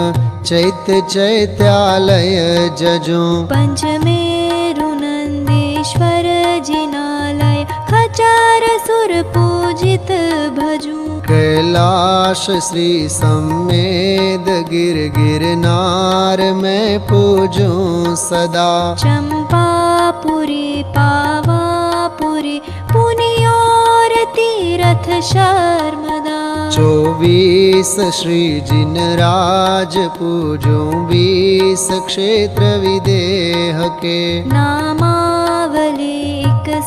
चैत्य चैत्यालय जजो, पंचमेरु नंदीश्वर जिनालय, खचार सुर पूजित भजू, कैलाश श्री सम्मेद गिर गिरनार मैं पूजो सदा, चंपापुरी पावापुरी पुनियोर तीरथ शर्मदा, 24 श्री जिनराज पूजो, 20 क्षेत्र विदेह के, नामावली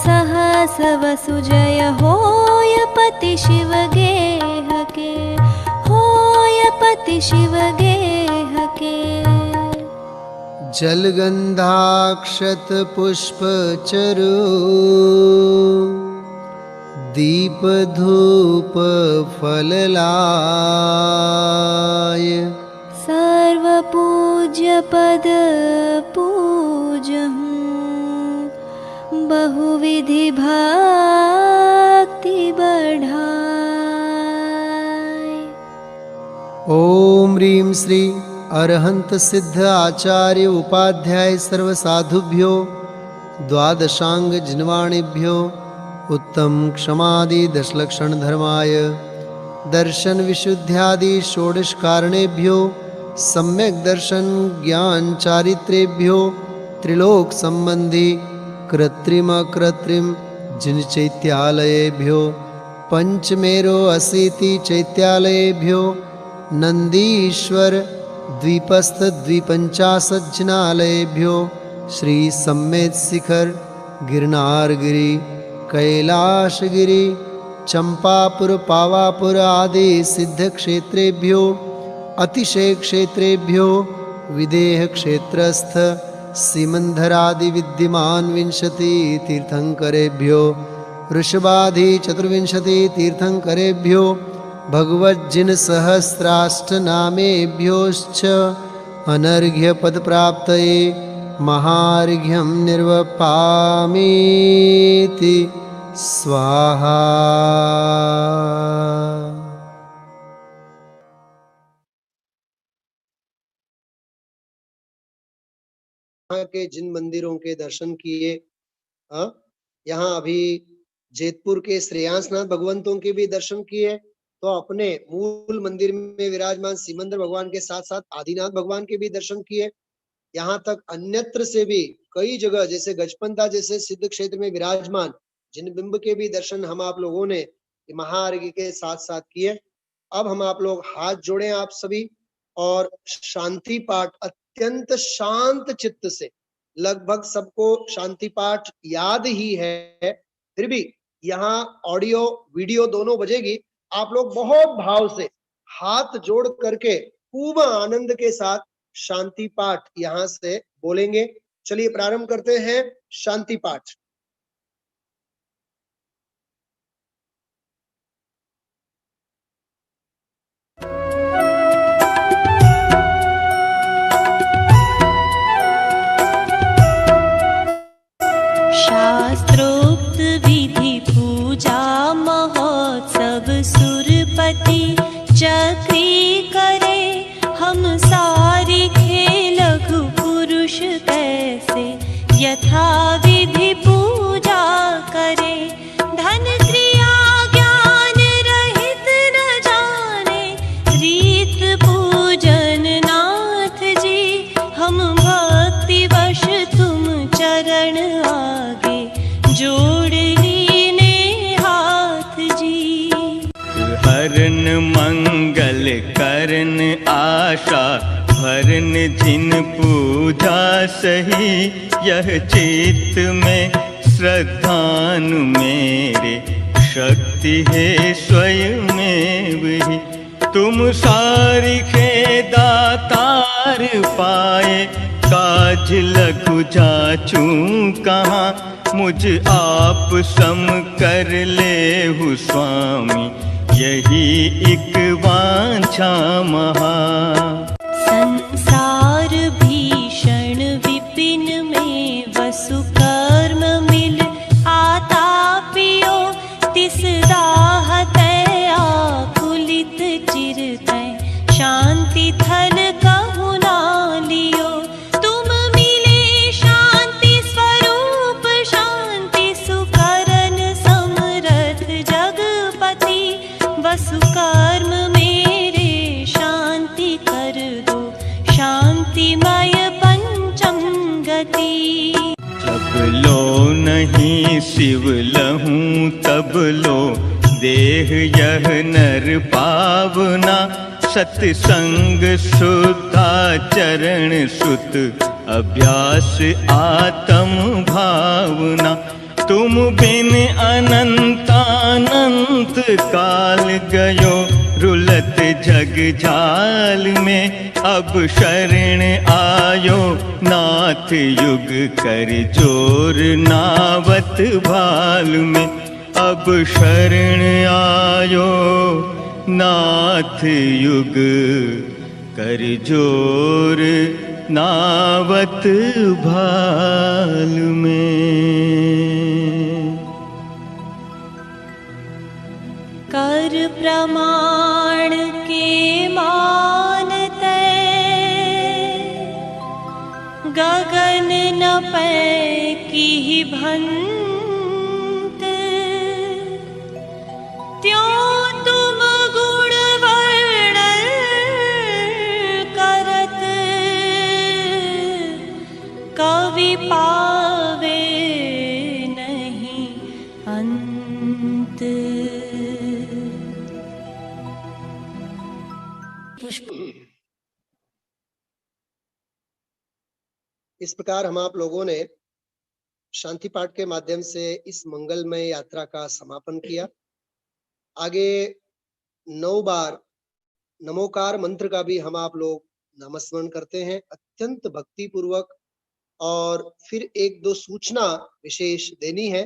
सहस वसुजय होय पति शिव गेह के, होय पति शिव गेह के, जलगंधाक्षत पुष्प चरु, दीप धूप फल लाय, सर्व पूज्य पद पूजहूँ, बहुविधि भक्ति बढ़ाय। ओम ह्रीं श्री अरहंत सिद्ध आचार्य उपाध्याय सर्व साधुभ्यो, द्वादशांग जिनवाणिभ्यो, उत्तम क्षमादि दशलक्षण धर्माय, दर्शन विशुद्ध्यादि षोडश कारणेभ्यो सम्यक दर्शन ज्ञान चारित्रेभ्यो त्रिलोक संबंधी कृत्रिम अकृत्रिम जिन चैत्यालयेभ्यो पंचमेरो अशीति चैत्यालयेभ्यो नंदीश्वर द्वीपस्थ द्विपंचाशज्जनालयेभ्यो श्री सम्मेद शिखर गिरनारगिरी कैलाशगिरी चंपापुर पावापुर आदि सिद्ध क्षेत्रेभ्यो अतिशय क्षेत्रेभ्यो विदेह क्षेत्रस्थ सीमंधरादि विद्यमान विंशति तीर्थंकरेभ्यो ऋषभादि चतुर्विंशति तीर्थंकरेभ्यो भगवज्जिन सहस्राष्ट नामेभ्योश्च अनर्घ्य पद प्राप्तये महार्घ्यं निर्वपामीति स्वाहा। यहाँ के जिन मंदिरों के दर्शन किए, यहाँ अभी जेतपुर के श्रेयांसनाथ भगवंतों के भी दर्शन किए, तो अपने मूल मंदिर में विराजमान सीमंदर भगवान के साथ साथ आदिनाथ भगवान के भी दर्शन किए। यहाँ तक अन्यत्र से भी कई जगह जैसे गजपंता जैसे सिद्ध क्षेत्र में विराजमान जिन बिंब के भी दर्शन हम आप लोगों ने महार्घ्य के साथ साथ किए। अब हम आप लोग हाथ जोड़े आप सभी और शांति पाठ अत्यंत शांत चित्त से, लगभग सबको शांति पाठ याद ही है, फिर भी यहाँ ऑडियो वीडियो दोनों बजेगी, आप लोग बहुत भाव से हाथ जोड़ करके खूब आनंद के साथ शांति पाठ यहाँ से बोलेंगे। चलिए प्रारंभ करते हैं शांति पाठ। शास्त्रोक्त विधि पूजा महोत्सव सुरपति चक्री करे, हम सारी लघु पुरुष कैसे यथा विधि पूजा करे। धन क्रिया ज्ञान रहित न जाने, रीत पूजन नाथ जी, हम भक्ति वश तुम चरण आगे जोड़ लीने हाथ जी। हरन मंगल करन आशा भरन जिन पूजा सही, यह चित्त में श्रद्धानु मेरे शक्ति है स्वयं ही। तुम सारिखे दातार पाए, काज लघु जाचू कहाँ, मुझ आप सम कर ले हु स्वामी, यही एक वांछा महा। संसार भीषण विपिन में वसु कर्म मिल, आता पियो तिस दाहत आकुलित चिरतै, शांति थल कहु ना लियो। तुम मिले शांति स्वरूप, शांति सुकरन समरथ जगपति, वसु कर्म मेरे शांति कर दो, शांतिमय पंचम गति। जब लो नहीं शिव लहूं तब लो, देह यह नर पावना, सत्संग शुद्धाचरण सुत, अभ्यास आत्म भावना। तुम बिन अनंतानंत काल गयो, रुलत जग जाल में, अब शरण आयो नाथ युग कर जोर नावत भाल में। अब शरण आयो नाथ युग कर जोर नावत भाल में। कर प्रमाण के मानते, गगन न पै की भंत, त्यों तुम गुण पुष्प। इस प्रकार हम आप लोगों ने शांति पाठ के माध्यम से इस मंगलमय यात्रा का समापन किया। आगे 9 बार नमोकार मंत्र का भी हम आप लोग नामस्मरण करते हैं अत्यंत भक्ति पूर्वक, और फिर 1-2 सूचना विशेष देनी है,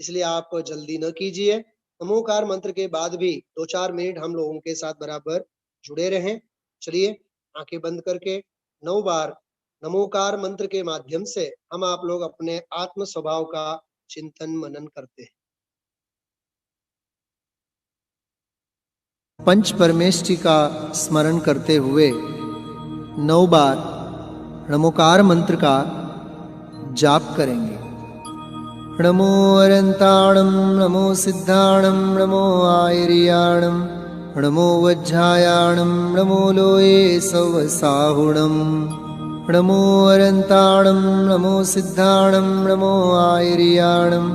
इसलिए आप जल्दी न कीजिए। नमोकार मंत्र के बाद भी 2-4 मिनट हम लोगों के साथ बराबर जुड़े रहें। चलिए आंखें बंद करके 9 बार नमोकार मंत्र के माध्यम से हम आप लोग अपने आत्म स्वभाव का चिंतन मनन करते हैं। पंच परमेष्टि का स्मरण करते हुए 9 बार नमोकार मंत्र का जाप करेंगे। नमो अरंताणं नमो सिद्धाणं नमो आयर्याणं नमो वज्रायाणं नमो लोये सवसाहुणं। नमो अरंताणं नमो सिद्धाणं नमो आयर्याणं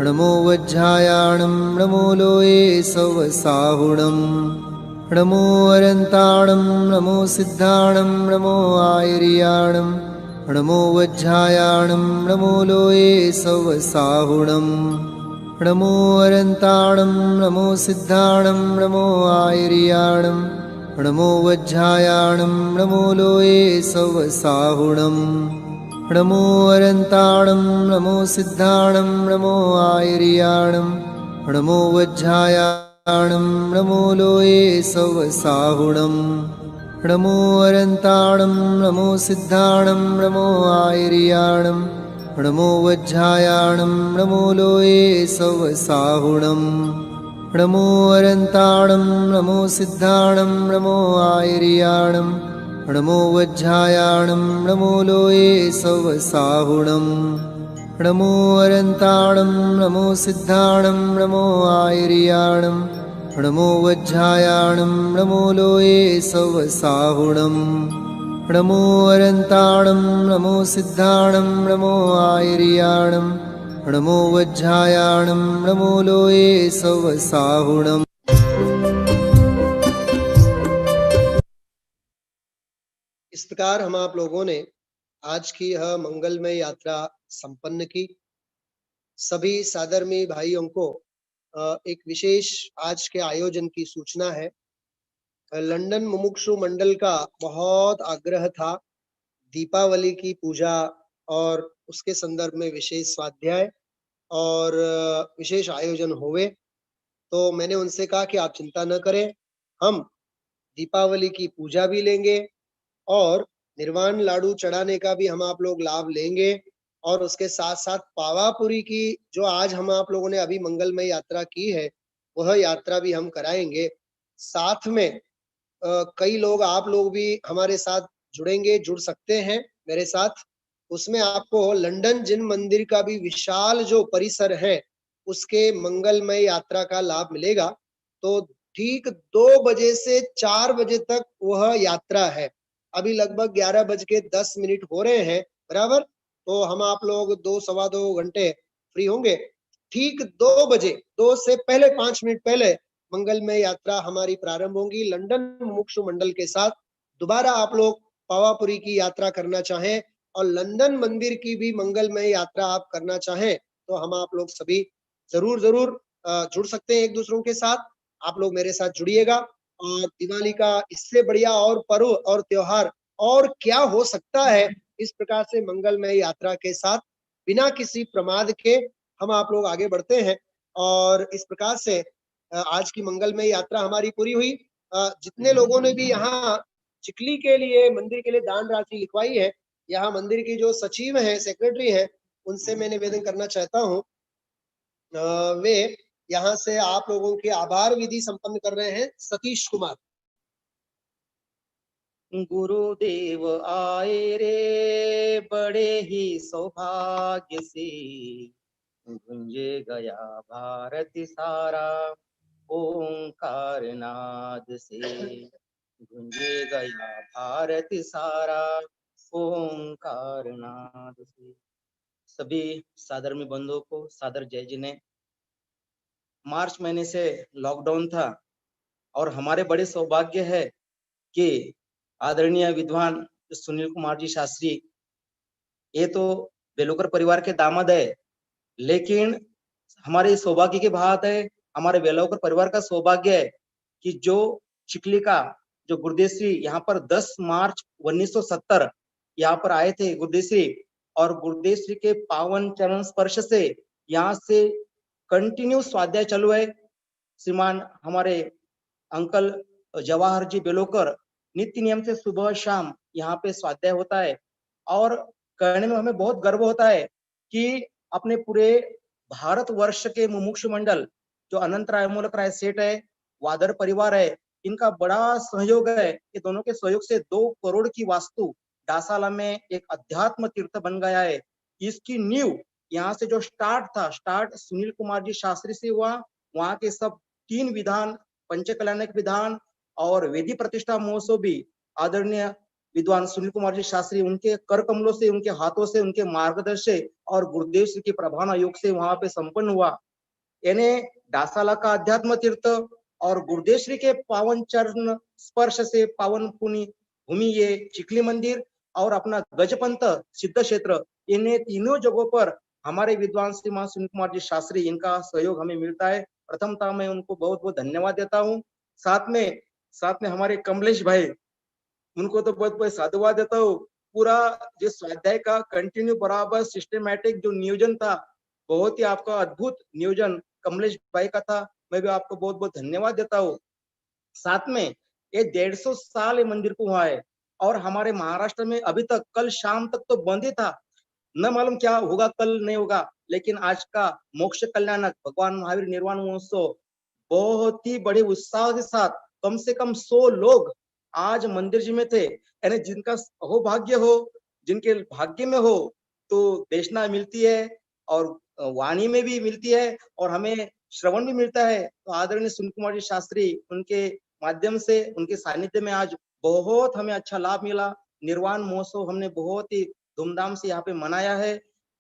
नमो वज्रायाणं नमो लोये सवसाहुणं। नमो अरंताणं नमो सिद्धाणं नमो आयर्याणं नमो वज्रायाणं नमो लोये सवसाहुणं। नमो अरंताणं नमो सिद्धाणं नमो आयर्याणं नमो वज्रायाणं नमो लोये सवसाहुणं। नमो अरंताणं नमो सिद्धाणं नमो आयर्याणं नमो वज्रायाणं नमो लोये सवसाहुणं। नमो अरंताणं नमो सिद्धाणं नमो आयर्याणं नमो वज्रायाणं नमो लोये सवसाहुणं। नमो अरंताणं नमो सिद्धाणं नमो आयर्याणं नमो वज्रायाणं नमो लोये सवसाहुणं। नमो अरंताणं नमो सिद्धाणं नमो आयर्याणं नमो वज्रायाणं नमो लोये सवसाहुणं। नमो अरंताणं नमो सिद्धाणं नमो आयर्याणं नमो वज्रायाणं नमो लोये सवसाहुणं। इस प्रकार हम आप लोगों ने आज की यह मंगलमय यात्रा संपन्न की। सभी साधर्मी भाइयों को एक विशेष आज के आयोजन की सूचना है। लंदन मुमुक्षु मंडल का बहुत आग्रह था दीपावली की पूजा और उसके संदर्भ में विशेष स्वाध्याय और विशेष आयोजन हुए। तो मैंने उनसे कहा कि आप चिंता न करें, हम दीपावली की पूजा भी लेंगे और निर्वाण लाडू चढ़ाने का भी हम आप लोग लाभ लेंगे, और उसके साथ साथ पावापुरी की जो आज हम आप लोगों ने अभी मंगलमय यात्रा की है वह यात्रा भी हम कराएंगे। साथ में कई लोग आप लोग भी हमारे साथ जुड़ेंगे, जुड़ सकते हैं मेरे साथ। उसमें आपको लंदन जिन मंदिर का भी विशाल जो परिसर है उसके मंगलमय यात्रा का लाभ मिलेगा। तो ठीक 2 बजे से 4 बजे तक वह यात्रा है। अभी लगभग 11:10 हो रहे हैं बराबर। तो हम आप लोग 2-2.25 घंटे फ्री होंगे। ठीक 2 बजे, 2 से पहले 5 मिनट पहले मंगलमय यात्रा हमारी प्रारंभ होगी लंदन मुमुक्षु मंडल के साथ। दोबारा आप लोग पावापुरी की यात्रा करना चाहें और लंदन मंदिर की भी मंगलमय यात्रा आप करना चाहें तो हम आप लोग सभी जरूर जुड़ सकते हैं एक दूसरों के साथ। आप लोग मेरे साथ जुड़िएगा। और दिवाली का इससे बढ़िया और पर्व और त्योहार और क्या हो सकता है। इस प्रकार से मंगलमय यात्रा के साथ बिना किसी प्रमाद के हम आप लोग आगे बढ़ते हैं। और इस प्रकार से आज की मंगलमय यात्रा हमारी पूरी हुई। जितने लोगों ने भी यहाँ चिकली के लिए मंदिर के लिए दान राशि लिखवाई है, यहाँ मंदिर की जो सचिव है, सेक्रेटरी है, उनसे मैं निवेदन करना चाहता हूँ वे यहाँ से आप लोगों के आभार विधि संपन्न कर रहे हैं। सतीश कुमार। गुरुदेव आए रे बड़े ही सौभाग्य से, गूंजे गया भारत सारा ओंकार नाद से, गूंजे गया भारत सारा ओंकार नाद से। सभी साधर्मी बंधुओं को सादर जय जिने। मार्च महीने से लॉकडाउन था और हमारे बड़े सौभाग्य है कि आदरणीय विद्वान सुनील कुमार जी शास्त्री ये तो बेलोकर परिवार के दामाद है, लेकिन हमारे सौभाग्य की बात है, हमारे बेलोकर परिवार का सौभाग्य है कि जो चिखली का जो गुरुदेव श्री यहाँ पर 10 मार्च 1970 यहाँ पर आए थे गुरुदेव श्री, और गुरुदेव श्री के पावन चरण स्पर्श से यहाँ से कंटिन्यू स्वाध्याय चालू है। श्रीमान हमारे अंकल जवाहर जी बेलोकर नित्य नियम से सुबह शाम यहाँ पे स्वाध्याय होता है, और कहने में हमें बहुत गर्व होता है कि अपने पूरे भारत वर्ष के मुमुक्षु मंडल जो अनंत राय मूलक राय सेठ है, वादर परिवार है, इनका बड़ा सहयोग है। ये दोनों के सहयोग से 2 करोड़ की वास्तु डासाला में एक अध्यात्म तीर्थ बन गया है। इसकी नींव यहाँ से जो स्टार्ट सुनील कुमार जी शास्त्री से हुआ। वहाँ के सब 3 विधान, पंचकल्याणक विधान और वेदी प्रतिष्ठा महोत्सव भी आदरणीय विद्वान सुनील कुमार जी शास्त्री उनके कर कमलों से, उनके हाथों से, उनके मार्गदर्शन से और गुरुदेव श्री के प्रभान योग से वहां पे संपन्न हुआ। यानी डासाला का अध्यात्म तीर्थ और गुरुदेव श्री के पावन चरण स्पर्श से पावन भूमि ये चिखली मंदिर और अपना गजपंथ सिद्ध क्षेत्र, इन तीनों जगहों पर हमारे विद्वान श्रीमान सुनील कुमार जी शास्त्री, इनका सहयोग हमें मिलता है। प्रथमतः मैं उनको बहुत बहुत धन्यवाद देता हूँ। साथ में हमारे कमलेश भाई, उनको तो बहुत बहुत साधुवाद देता हूँ। पूरा जो स्वाध्याय का कंटिन्यू बराबर सिस्टमैटिक जो नियोजन था, बहुत ही आपका अद्भुत नियोजन कमलेश भाई का था। मैं भी आपको बहुत बहुत धन्यवाद देता हूँ। साथ में ये 150 साल ये मंदिर को हुआ है, और हमारे महाराष्ट्र में अभी तक कल शाम तक तो बंद ही था। न मालूम क्या होगा, कल नहीं होगा, लेकिन आज का मोक्ष कल्याणक भगवान महावीर निर्वाण महोत्सव बहुत ही बड़े उत्साह के साथ कम से कम 100 लोग आज मंदिर जी में थे। यानी जिनका अहोभाग्य हो, जिनके भाग्य में हो, तो देशना मिलती है और वाणी में भी मिलती है और हमें श्रवण भी मिलता है। तो आदरणीय सुनील कुमार जी शास्त्री, उनके माध्यम से, उनके सानिध्य में आज बहुत हमें अच्छा लाभ मिला। निर्वाण महोत्सव हमने बहुत ही धूमधाम से यहाँ पे मनाया है।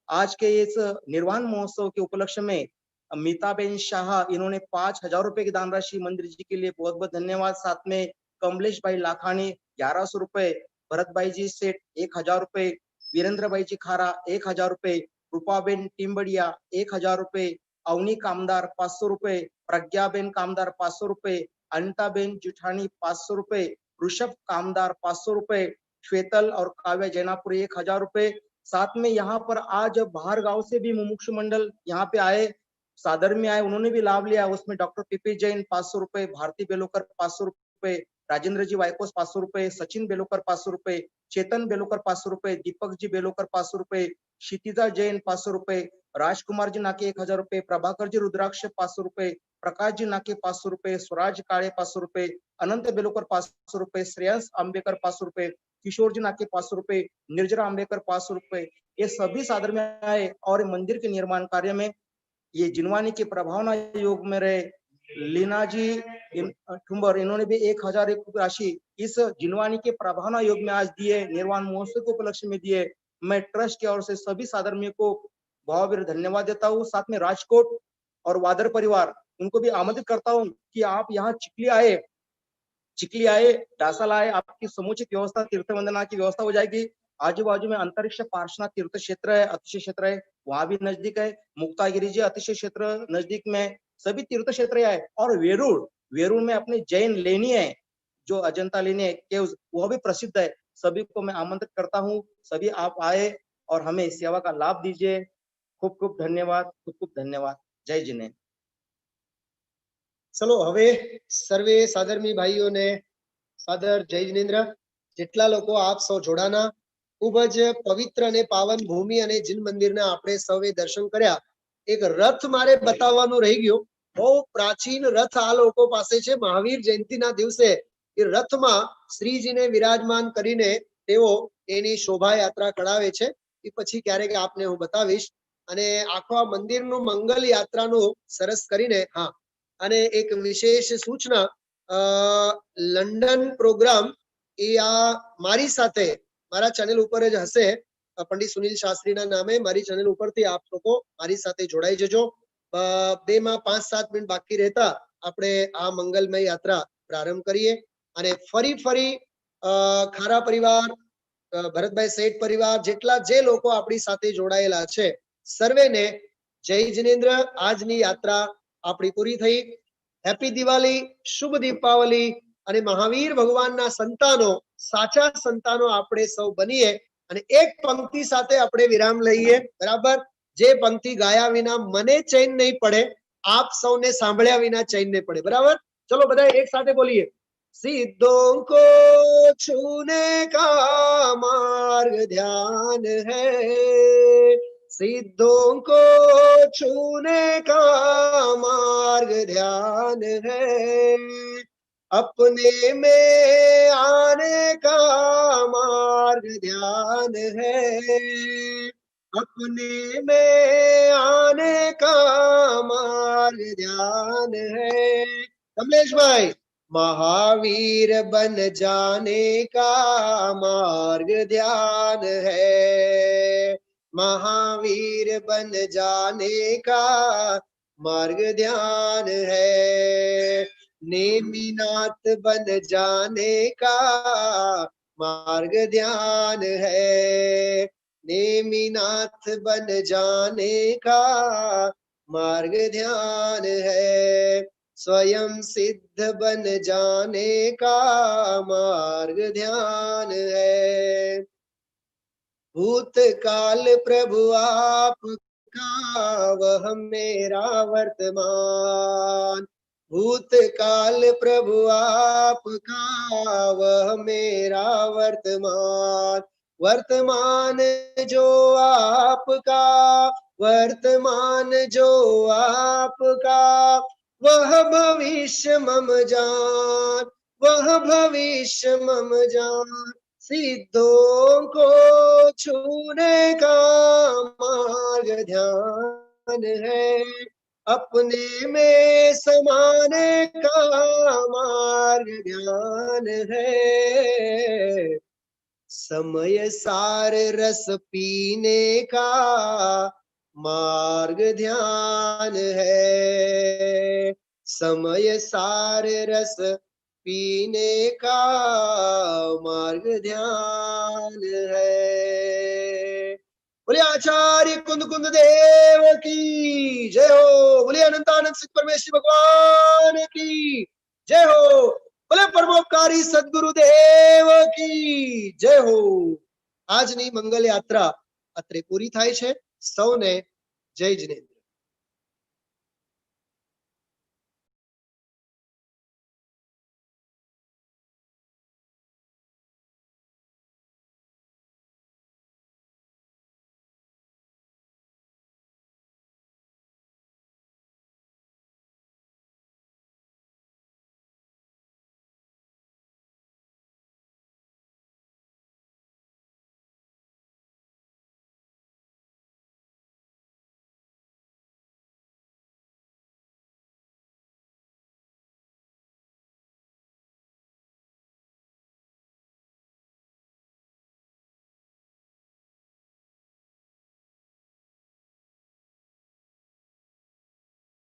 आज के इस निर्वाण महोत्सव के उपलक्ष्य में मीताबेन शाह, इन्होंने 5,000 रुपए की दान राशि मंदिर जी के लिए बहुत बहुत धन्यवाद। साथ में कमलेश भाई लाखानी 1100 रुपए, भरत भाई जी सेठ 1000 रुपए, वीरेंद्र भाई जी खारा 1000 रुपए, रूपाबेन टिम्बड़िया 1000 रुपए, अवनी कामदार 500 रुपए, प्रज्ञाबेन कामदार 500 रुपए, अनिताबेन जुठानी 500 रुपए, ऋषभ कामदार 500 रुपए, श्वेतल और काव्य जैनापुरी 1000 रुपए। साथ में यहाँ पर आज बाहर गांव से भी मुमुक्षु मंडल यहाँ पे आए, सादर में आए, उन्होंने भी लाभ लिया। उसमें डॉक्टर पीपी जैन 500 रुपए, भारती बेलोकर 500 रुपए, राजेंद्र जी वाइकोस 500 रुपए, सचिन बेलोकर 500 रुपए, चेतन बेलोकर 500 रुपए, दीपक जी बेलोकर 500 रुपए, क्षितिजा जैन 500 रुपए, राजकुमार जी नाके 1000 रुपए, प्रभाकर जी रुद्राक्ष 500 रुपए, प्रकाश जी नाके 500 रुपए, स्वराज काळे 500 रुपए, अनंत बेलोकर 500 रुपए, श्रेयस आंबेकर 500 रुपए, किशोर जी नाके 500 रुपए, निर्जरा आंबेकर 500 रुपए। ये सभी सादर में आए और मंदिर के निर्माण कार्य में ये जिनवानी के प्रभावना योग में रहे लीना जी ठुम्बर, इन्होंने भी 1000 राशि इस जिनवानी के प्रभावना योग में आज दिए, निर्वाण महोत्सव के उपलक्ष्य में दिए। मैं ट्रस्ट की ओर से सभी साधर्मियों को भावभीर धन्यवाद देता हूँ। साथ में राजकोट और वादर परिवार, उनको भी आमंत्रित करता हूँ कि आप यहाँ चिखली आए, डासाला आए, आपकी समुचित व्यवस्था, तीर्थ वंदना की व्यवस्था हो जाएगी। आजू बाजू में अंतरिक्ष पार्श्वनाथ तीर्थ क्षेत्र है, अतिशय क्षेत्र है, वहां भी नजदीक है। मुक्तागिरी जी अतिशय क्षेत्र नजदीक में, सभी तीर्थ क्षेत्र है। और वेरूर में अपने जैन लेनी है, जो अजंता लेनी है केव्स, वह भी प्रसिद्ध है। सभी को मैं आमंत्रित करता हूँ, सभी आप आए और हमें इस सेवा का लाभ दीजिए। खूब खूब धन्यवाद। जय जिनेन्द्र। चलो હવે સર્વે સાધર્મી ભાઈઓને સાદર જય જિનેન્દ્ર। જેટલા લોકો આપ સૌ જોડાના, ખૂબ જ પવિત્ર અને પાવન ભૂમિ અને જીન મંદિરના આપણે સૌએ દર્શન કર્યા। એક રથ મારે બતાવવાનું રહી ગયો, બહુ પ્રાચીન રથ આ લોકો પાસે છે। મહાવીર જયંતિના દિવસે એ રથમાં શ્રીજીને વિરાજમાન કરીને તેઓ એની શોભાયાત્રા કરાવે છે। એ પછી ક્યારેક આપને હું બતાવીશ। અને આખા મંદિરનું મંગલ યાત્રાનું સરસ કરીને અને એક વિશેષ સૂચના, લંડન પ્રોગ્રામ એ આ મારી સાથે મારા ચેનલ ઉપર જ હશે। પંડિત સુનિલ શાસ્ત્રીના નામે મારી ચેનલ ઉપરથી આપ લોકો મારી સાથે જોડાઈ જજો। 2 માં 5-7 મિનિટ બાકી રહેતા આપણે આ મંગલમય યાત્રા પ્રારંભ કરીએ। અને ફરી ખારા પરિવાર, ભરતભાઈ શેઠ પરિવાર, જેટલા જે લોકો આપણી સાથે જોડાયેલા છે સર્વેને જય જિનેન્દ્ર. આજની યાત્રા આપણી પૂરી થઈ. હેપી દિવાળી, શુભ દીપાવલી અને મહાવીર ભગવાનના સંતાનો, સાચા સંતાનો આપણે સૌ બનીએ અને એક પંક્તિ સાથે આપણે વિરામ લઈએ. બરાબર? જે પંક્તિ ગાયા વિના મને ચૈન નહીં પડે, આપ સૌને સાંભળ્યા વિના ચૈન નહીં પડે. બરાબર? ચલો બધા એક સાથે બોલીએ. सिद्धों को छूने का मार्ग ध्यान है, सिद्धों को छूने का मार्ग ध्यान है, अपने में आने का मार्ग ध्यान है, अपने में आने का मार्ग ध्यान है. कमलेश भाई, महावीर बन जाने का मार्ग ध्यान है, महावीर बन जाने का मार्ग ध्यान है, नेमिनाथ बन जाने का मार्ग ध्यान है, नेमिनाथ बन जाने का मार्ग ध्यान है, स्वयं सिद्ध बन जाने का मार्ग ध्यान है. भूतकाल प्रभु आपका, वह मेरा वर्तमान, भूतकाल प्रभु आपका, वह मेरा वर्तमान, वर्तमान जो आपका, वर्तमान जो आपका, वह भविष्य मम जान, वह भविष्य मम जान, सिद्धों को छूने का मार्ग ध्यान है, अपने में समाने का मार्ग ध्यान है, समय सार रस पीने का मार्ग ध्यान है, समय सार रस पीने का मार्ग ध्यान है. बोले आचार्य कुंद कुंद देव की जय हो. बोले अनंतानंद सिद्ध परमेश्वर भगवान की जय हो. बोले परमोपकारी सद्गुरु देव की जय हो. આજની મંગલ યાત્રા અત્રે પૂરી થાય છે. સૌને જય જિનેન્દ્ર.